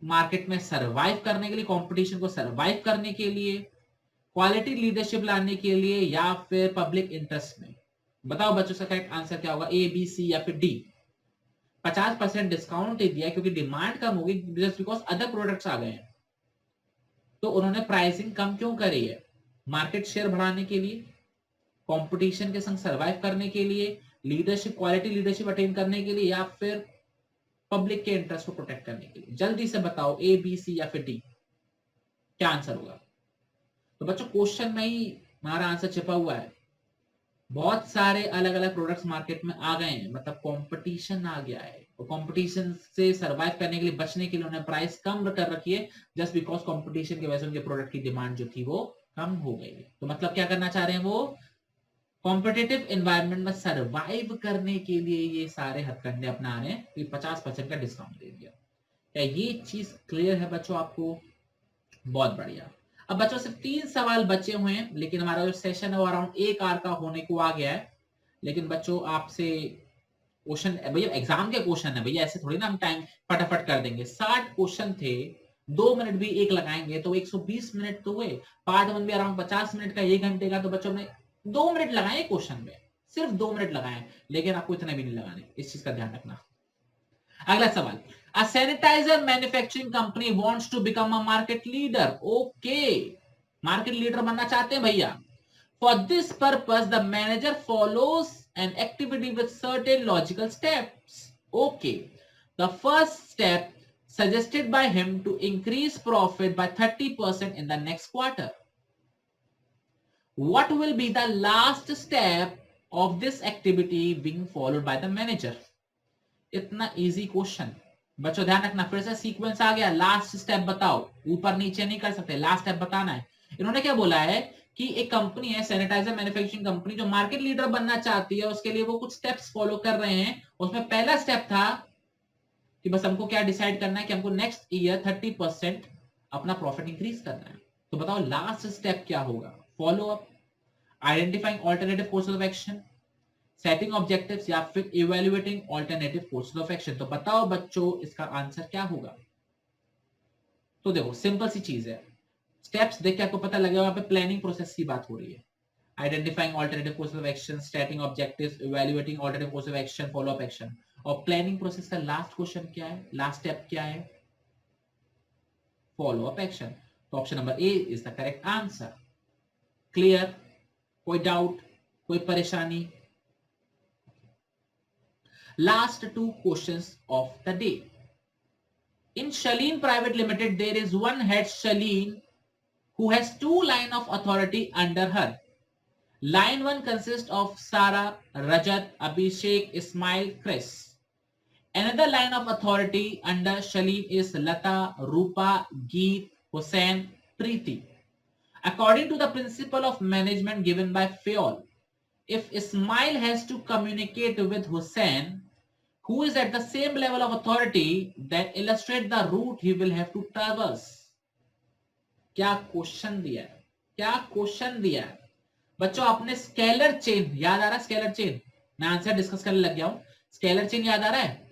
मार्केट में सरवाइव करने के लिए, कंपटीशन को सरवाइव करने के लिए, क्वालिटी लीडरशिप लाने के लिए, या फिर पब्लिक इंटरेस्ट में? बताओ बच्चों का करेक्ट आंसर क्या होगा? ए, बी, सी या फिर डी? 50% डिस्काउंट दिया क्योंकि डिमांड कम होगी, जस्ट बिकॉज अदर प्रोडक्ट्स आ गए हैं. तो उन्होंने प्राइसिंग कम क्यों करी है? मार्केट शेयर बढ़ाने के लिए, कंपटीशन के संग सरवाइव करने के लिए, लीडरशिप, क्वालिटी लीडरशिप अटेन करने के लिए, या फिर पब्लिक के इंटरेस्ट को प्रोटेक्ट करने के लिए? जल्दी से बताओ ए, बी, सी या फिर डी? क्या आंसर होगा? तो बच्चों क्वेश्चन में ही हमारा आंसर छिपा हुआ है. बहुत सारे अलग अलग प्रोडक्ट्स मार्केट में आ गए हैं, मतलब कंपटीशन आ गया है, और कंपटीशन से सरवाइव करने के लिए, बचने के लिए उन्होंने प्राइस कम कर रखी है, जस्ट बिकॉज कंपटीशन की वजह से उनके प्रोडक्ट की डिमांड जो थी वो कम हो गई है. तो मतलब क्या करना चाह रहे हैं वो? कॉम्पिटिटिव एनवायरनमेंट में सरवाइव करने के लिए ये सारे हथकंडे अपना रहे हैं. तो 50% का डिस्काउंट दे दिया. क्या ये चीज क्लियर है बच्चों आपको? बहुत बढ़िया। अब बच्चों सिर्फ 3 सवाल बचे हुए हैं, लेकिन हमारा जो सेशन है वो अराउंड 1 आवर का होने को आ गया है। लेकिन बच्चों आपसे क्वेश्चन, भैया एग्जाम के क्वेश्चन है भैया, ऐसे थोड़ी ना हम टाइम फटाफट कर देंगे। 60 क्वेश्चन थे, 2 मिनट भी एक लगाएंगे तो 120 मिनट तो हुए। पार्ट 1 भी अराउंड 50 मिनट का, 1 घंटे का, तो बच्चों ने 2 मिनट लगाए क्वेश्चन में, सिर्फ 2 मिनट लगाए, लेकिन आपको इतने भी नहीं लगाने, इस चीज का ध्यान रखना। अगला सवाल, a sanitiser manufacturing company wants to become a market leader. Okay, market leader बनना चाहते हैं भैया। For this purpose, the manager follows an activity with certain logical steps. Okay. The first step suggested by him to increase profit by 30% in the next quarter. What will be the last step of this activity being followed by the manager? इतना easy question. बच्चों ध्यान रखना, फिर से sequence आ गया, last step बताओ, ऊपर नीचे नहीं कर सकते, लास्ट स्टेप बताना है। इन्होंने क्या बोला है कि एक कंपनी है सैनिटाइजर मैन्युफैक्चरिंग कंपनी जो मार्केट लीडर बनना चाहती है, उसके लिए वो कुछ स्टेप्स फॉलो कर रहे हैं। उसमें पहला स्टेप था कि बस हमको क्या डिसाइड करना है कि हमको नेक्स्ट ईयर 30% अपना प्रॉफिट इंक्रीज करना है। तो बताओ लास्ट स्टेप क्या होगा? Follow up, identifying alternative courses of action, setting objectives, या फिर evaluating alternative courses of action. तो बताओ बच्चों इसका आंसर क्या होगा? तो देखो सिंपल सी चीज है, स्टेप्स देख के आपको पता लगेगा वहां पे प्लानिंग प्रोसेस की बात हो रही है। Identifying alternative courses of action, setting objectives, evaluating alternative courses of action, follow up action. और प्लानिंग प्रोसेस का लास्ट क्वेश्चन क्या है, लास्ट स्टेप क्या है? Follow up action. तो option number A is the correct answer. Clear? कोई doubt, कोई परेशानी? Last 2 questions of the day. In Shaleen Private Limited, there is one head Shaleen who has 2 lines of authority under her. Line 1 consists of Sara, Rajat, Abhishek, Ismail, Chris. Another line of authority under Shaleen is Lata, Rupa, Geet, Hussain, Preeti. According to the principle of management given by Fayol, if Ismail has to communicate with Hussain, who is at the same level of authority, then illustrate the route he will have to traverse. क्या question दिया है, क्या question दिया है बच्चों? आपने scalar chain याद आ रहा है? स्केलर चेन मैं आंसर डिस्कस करने लग गया हूं। स्केलर चेन याद आ रहा है?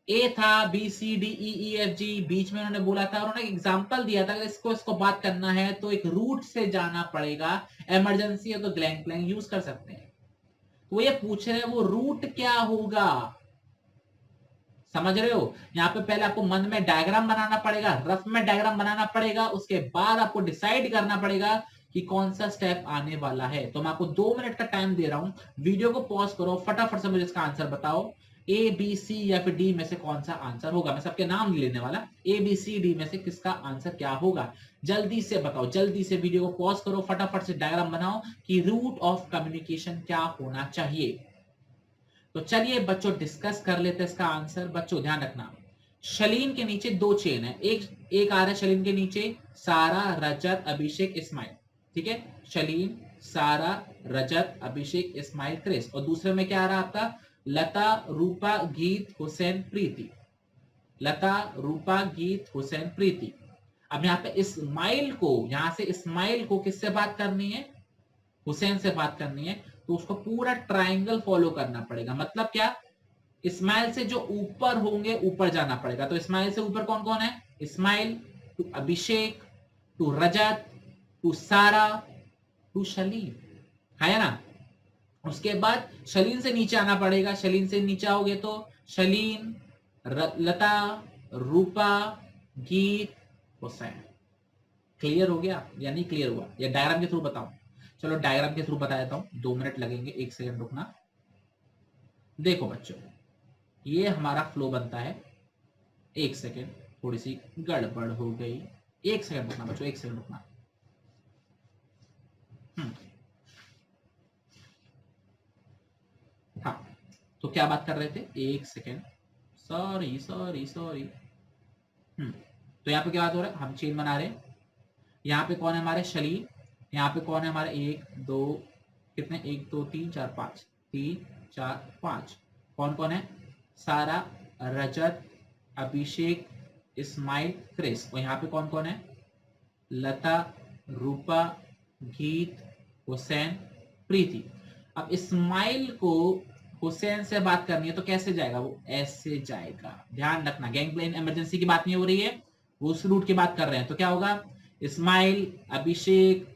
ए था, B C D E E F G, बीच में उन्होंने बोला था, उन्होंने एग्जांपल दिया था, इसको बात करना है तो एक रूट से जाना पड़ेगा, इमरजेंसी है तो ग्लैंग प्लैंग यूज कर सकते हैं। तो ये पूछ रहे हैं वो रूट क्या होगा, समझ रहे हो? यहाँ पे पहले आपको मन में डायग्राम बनाना पड़ेगा, रफ में डायग्राम बनाना पड़ेगा, उसके बाद आपको डिसाइड करना पड़ेगा कि कौन सा स्टेप आने वाला है। तो मैं आपको 2 मिनट का टाइम दे रहा हूं, वीडियो को पॉज करो, फटाफट से मुझे इसका आंसर बताओ। ए बी सी या फिर डी में से कौन सा आंसर होगा? मैं सबके नाम नहीं लेने वाला, ए बी सी डी में से किसका आंसर क्या होगा? जल्दी से बताओ, जल्दी से वीडियो को पॉज करो, फटाफट से डायग्राम बनाओ कि रूट ऑफ कम्युनिकेशन क्या होना चाहिए। तो चलिए बच्चों डिस्कस कर लेते हैं इसका आंसर। बच्चों ध्यान रखना, शलीन के नीचे 2 चेन है, एक आ रहा है शलीन के नीचे सारा, रजत, अभिषेक, इस्माइल, ठीक है? शलीन, सारा, रजत, अभिषेक, इस्माइल, क्रिस। और दूसरे में क्या आ रहा है आपका? लता, रूपा, गीत, हुसैन, प्रीति। लता, रूपा, गीत, हुसैन, प्रीति। अब यहाँ पे इस्माइल को, यहां से इस्माइल को किससे बात करनी है? हुसैन से बात करनी है, तो उसको पूरा ट्रायंगल फॉलो करना पड़ेगा। मतलब क्या? इस्माइल से जो ऊपर होंगे ऊपर जाना पड़ेगा। तो इस्माइल से ऊपर कौन कौन है? Ismail to Abhishek to Rajat to Sara to Shaleen, है ना? उसके बाद शलीन से नीचे आना पड़ेगा, शलीन से नीचे आओगे तो शलीन, लता, रूपा, गीत, हुसैन। क्लियर हो गया या नहीं क्लियर हुआ? या डायग्राम के थ्रू बताऊं? चलो डायग्राम के थ्रू बता देता हूं, 2 मिनट लगेंगे, 1 सेकंड रुकना। देखो बच्चों, ये हमारा फ्लो बनता है, 1 सेकंड, थोड़ी सी गड़बड़ हो गई, 1 सेकंड रुकना बच्चों, 1 सेकंड रुकना। हाँ, तो क्या बात कर रहे थे? 1 सेकंड, सॉरी सॉरी सॉरी। तो यहाँ पे क्या बात हो रहा है? हम चेन बना रहे हैं। यहाँ पे कौन है हमारे? शलीन। यहाँ पे कौन है हमारे? 1 2, कितने? 1 2 3 4 5, 3 4 5। कौन कौन है? सारा, रजत, अभिषेक, स्माइल, क्रिस। और यहाँ पे कौन कौन है? लता, रूपा, गीत, हुसैन, प्रीति। अब स्माइल को हुसैन से बात करनी है तो कैसे जाएगा? वो ऐसे जाएगा। ध्यान रखना, गैंग प्लेन इमरजेंसी की बात नहीं हो रही है, वो उस रूट की बात कर रहे हैं। तो क्या होगा? स्माइल, अभिषेक,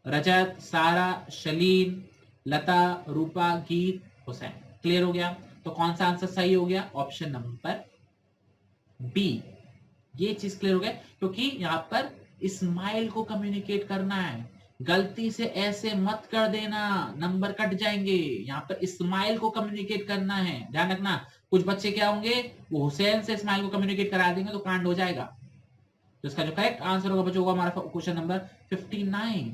रजत, सारा, शलीन, लता, रूपा, गीत, हुसैन। क्लियर हो गया? तो कौन सा आंसर सही हो गया? Option number B. ये चीज क्लियर हो गया, क्योंकि यहाँ पर स्माइल को कम्युनिकेट करना है। गलती से ऐसे मत कर देना, नंबर कट जाएंगे। यहाँ पर स्माइल को कम्युनिकेट करना है, ध्यान रखना। कुछ बच्चे क्या होंगे, वो हुसैन से स्माइल को कम्युनिकेट करा देंगे तो कांड हो जाएगा। तो इसका जो करेक्ट आंसर होगा बच्चों, होगा हमारा क्वेश्चन नंबर 59।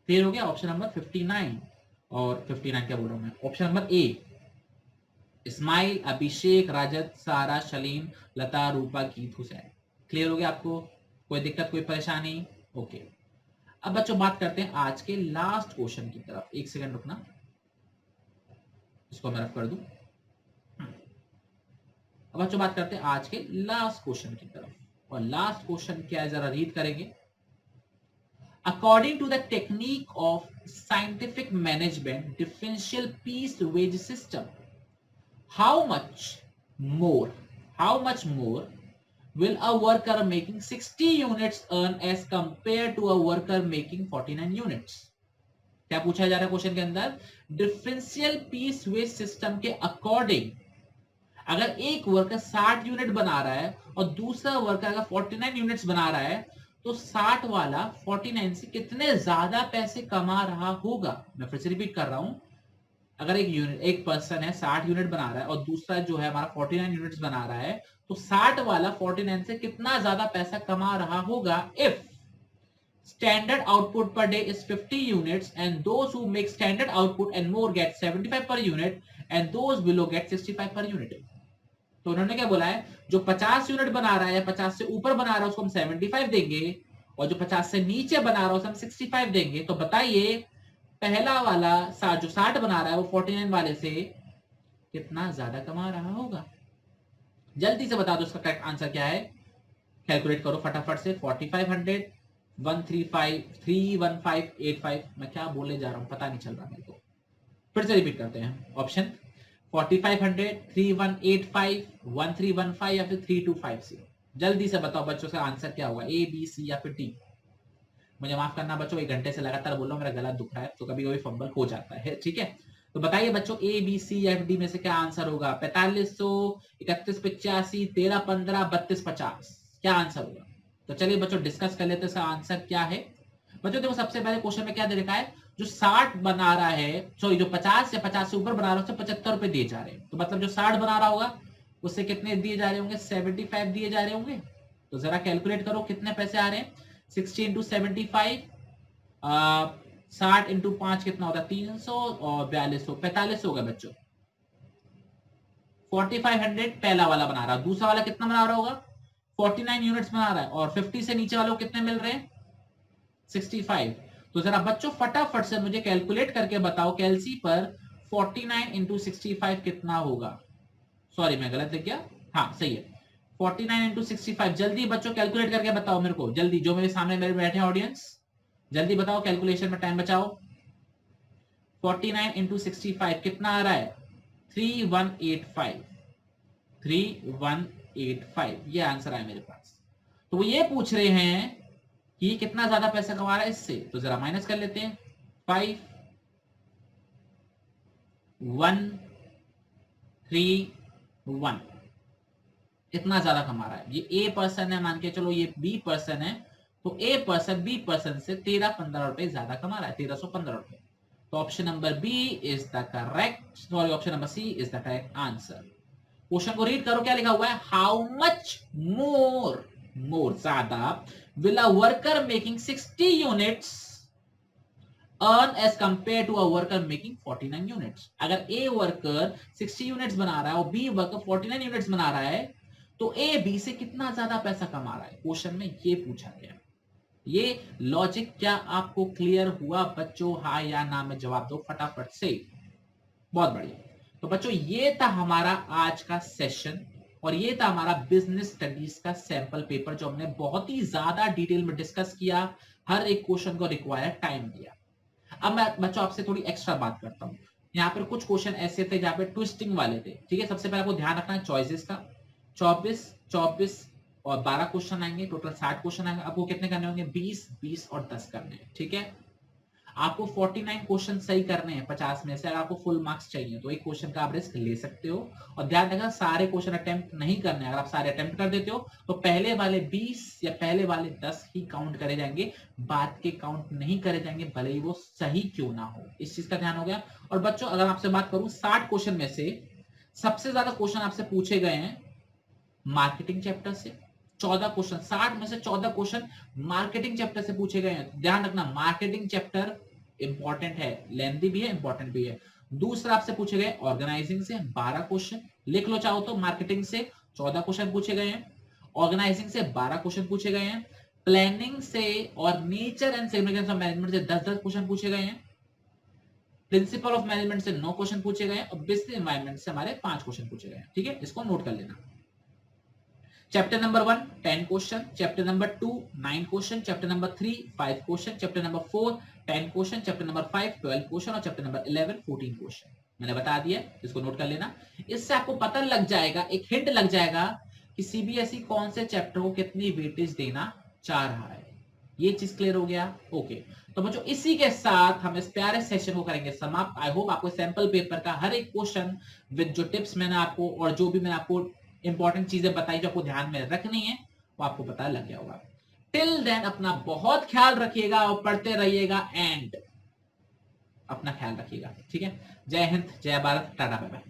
क्लियर हो गया? Option number 59। और 59 क्या बोल रहा हूं मैं, ऑप्शन नंबर ए। स्माइल, अभिषेक, राजत, सारा, शलीम, लता, रूपा, गीत, हुसैन। क्लियर हो गया आपको? कोई दिक्कत, कोई परेशानी? ओके। अब बच्चों बात करते हैं आज के लास्ट क्वेश्चन की तरफ। एक सेकंड रुकना, इसको मैं रफ कर दूं। अब बच्चों बात करते हैं आज के लास्ट क्वेश्चन की तरफ। और लास्ट क्वेश्चन क्या है, जरा रीड करेंगे। According to the technique of scientific management differential piece wage system, how much more will a worker making 60 units earn as compared to a worker making 49 units? क्या पूछा जा रहा है क्वेश्चन के अंदर? डिफरेंशियल पीस वेज सिस्टम के according अगर एक वर्कर 60 यूनिट बना रहा है और दूसरा वर्कर अगर 49 यूनिट्स बना रहा है, तो 60 वाला 49 से कितने ज्यादा पैसे कमा रहा होगा? मैं फिर से रिपीट कर रहा हूं। अगर एक पर्सन है 60 यूनिट बना रहा है और दूसरा जो है हमारा 49 यूनिट्स बना रहा है, तो 60 वाला 49 से कितना ज्यादा पैसा कमा रहा होगा? If standard output per day is 50 units and those who make standard output and more get 75 per unit and those below get 65 per unit. तो उन्होंने क्या बोला है, जो 50 यूनिट बना रहा है या 50 से ऊपर बना रहा है उसको हम 75 देंगे, और जो 50 से नीचे बना रहा है उसको हम 65 देंगे। तो बताइए पहला वाला जो 60 बना रहा है वो 49 वाले से कितना ज्यादा कमा रहा होगा? जल्दी से बता दो इसका करेक्ट आंसर क्या है। कैलकुलेट करो फटाफट से। 4500, 135, 31585। मैं क्या बोलने जा रहा हूं पता नहीं चल रहा मेरे को। फिर से रिपीट करते हैं ऑप्शन। 4500, 3185, 1315 या फिर 3250। जल्दी से बताओ बच्चों से आंसर क्या होगा, ए, बी, सी या फिर डी। मुझे माफ करना बच्चों, 1 घंटे से लगातार बोल रहा हूं, मेरा गला दुख रहा है तो कभी कभी फंबल हो जाता है, ठीक है। तो बताइए बच्चों, ए, बी, सी या डी में से क्या आंसर होगा? 4500, 3185, 1315, 3250, क्या आंसर होगा? तो चलिए बच्चों डिस्कस कर लेते हैं इसका आंसर क्या है। बच्चों देखो सबसे पहले क्वेश्चन में क्या दे रखा है, जो 60 बना रहा है, सॉरी जो 50 या 50 से ऊपर बना रहा है उससे 75 रुपए दिए जा रहे हैं। तो मतलब जो 60 बना रहा होगा उससे कितने दिए जा रहे होंगे? 75 दिए जा रहे होंगे। तो जरा कैलकुलेट करो कितने पैसे आ रहे हैं। 60 इंटू 75, 60 इंटू 5 कितना होता है? 300 और 4200, 4500 होगा बच्चों। 4500 पहला वाला बना रहा है, दूसरा वाला कितना बना रहा होगा? 49 यूनिट्स बना रहा है, और 50 से नीचे वालों को कितने मिल रहे हैं? 65। तो जरा बच्चों फटाफट से मुझे कैलकुलेट करके बताओ कैलसी पर 49 इंटू 65 कितना होगा। सॉरी मैं गलत लिख गया, हाँ सही है 49 इंटू 65। जल्दी बच्चों कैलकुलेट करके बताओ मेरे को, जल्दी, जो मेरे सामने मेरे बैठे ऑडियंस जल्दी बताओ, कैलकुलेशन में टाइम बचाओ। 49 इंटू 65 कितना आ रहा है? 3185, 3185 ये आंसर है मेरे पास। तो वो ये पूछ रहे हैं कि कितना ज्यादा पैसा कमा रहा है इससे। तो जरा माइनस कर लेते हैं। 5, 1, 3, 1 इतना ज्यादा कमा रहा है। ये ए पर्सन है, मान के चलो ये बी पर्सन है, तो ए पर्सन बी पर्सन से 13-15 रुपए ज्यादा कमा रहा है, 1315 रुपए। तो option number B is the correct, sorry option number C is the correct answer. Question को रीड करो, क्या लिखा हुआ है? हाउ मच मोर ज्यादा will a worker making 60 units earn as compared to a worker making 49 units? अगर A worker 60 units बना रहा है और B वर्कर 49 यूनिट्स बना रहा है, तो A B से कितना ज्यादा पैसा कमा रहा है? क्वेश्चन में ये पूछा गया। ये लॉजिक क्या आपको क्लियर हुआ बच्चों? हाँ या ना में जवाब दो फटाफट से। बहुत बढ़िया। तो बच्चों ये था हमारा आज का सेशन। और ये था हमारा बिजनेस स्टडीज का सैंपल पेपर जो हमने बहुत ही ज्यादा डिटेल में डिस्कस किया, हर एक क्वेश्चन को रिक्वायर्ड टाइम दिया। अब मैं बच्चों आपसे थोड़ी एक्स्ट्रा बात करता हूँ। यहाँ पर कुछ क्वेश्चन ऐसे थे जहाँ पे ट्विस्टिंग वाले थे, ठीक है। सबसे पहले आपको ध्यान रखना है चॉइसेस का। 24 और 12 क्वेश्चन आएंगे, टोटल 60 क्वेश्चन आएंगे। आपको कितने करने होंगे? 20 और 10 करने हैं, ठीक है। आपको 49 क्वेश्चन सही करने हैं 50 में से। अगर आपको फुल मार्क्स चाहिए तो एक क्वेश्चन का आप रिस्क ले सकते हो। और ध्यान रखना सारे क्वेश्चन अटेम्प्ट नहीं करने। अगर आप सारे अटेम्प्ट कर देते हो तो पहले वाले 20 या पहले वाले 10 ही काउंट करे जाएंगे, बाद के काउंट नहीं करे जाएंगे, भले ही वो सही क्यों ना हो। इस चीज का ध्यान हो गया। और बच्चों अगर आपसे बात करूं 60 क्वेश्चन में से सबसे ज्यादा क्वेश्चन आपसे पूछे गए हैं मार्केटिंग चैप्टर से। 14 क्वेश्चन, 60 में से 14 क्वेश्चन मार्केटिंग चैप्टर से पूछे गए हैं। ध्यान रखना मार्केटिंग चैप्टर इंपॉर्टेंट है, लेंथी भी है, इंपॉर्टेंट भी है। दूसरा आपसे पूछे गए ऑर्गेनाइजिंग से 12 क्वेश्चन, लिख लो चाहो तो। मार्केटिंग से 14 क्वेश्चन पूछे गए हैं, ऑर्गेनाइजिंग से 12 क्वेश्चन पूछे गए हैं, प्लानिंग से और nature and significance of management से 10-10 क्वेश्चन पूछे गए हैं, प्रिंसिपल ऑफ मैनेजमेंट से 9 क्वेश्चन पूछे गए हैं और बिजनेस एनवायरनमेंट से हमारे 5 क्वेश्चन पूछे गए हैं, ठीक है। इसको नोट कर लेना। Chapter number 1 10 question, chapter number 2 9 question, chapter number 3 5 question, chapter number 4 10 question, chapter number 5 12 question और चैप्टर नंबर 11 14 क्वेश्चन। मैंने बता दिया, इसको नोट कर लेना। इससे आपको पता लग जाएगा, एक हिंट लग जाएगा कि सीबीएसई कौन से चैप्टर को कितनी वेटेज देना चाह रहा है। ये चीज क्लियर हो गया? ओके। तो बच्चों इसी के साथ हम इस प्यारे सेशन को करेंगे समाप्त। आई होप आपको सैंपल पेपर का हर एक क्वेश्चन विद जो टिप्स मैंने आपको और जो भी मैंने आपको इंपॉर्टेंट चीजें बताई जो आपको ध्यान में रखनी है वो आपको पता लग गया होगा। टिल देन अपना बहुत ख्याल रखिएगा और पढ़ते रहिएगा एंड अपना ख्याल रखिएगा, ठीक है। जय हिंद, जय भारत, टाटा बाय बाय।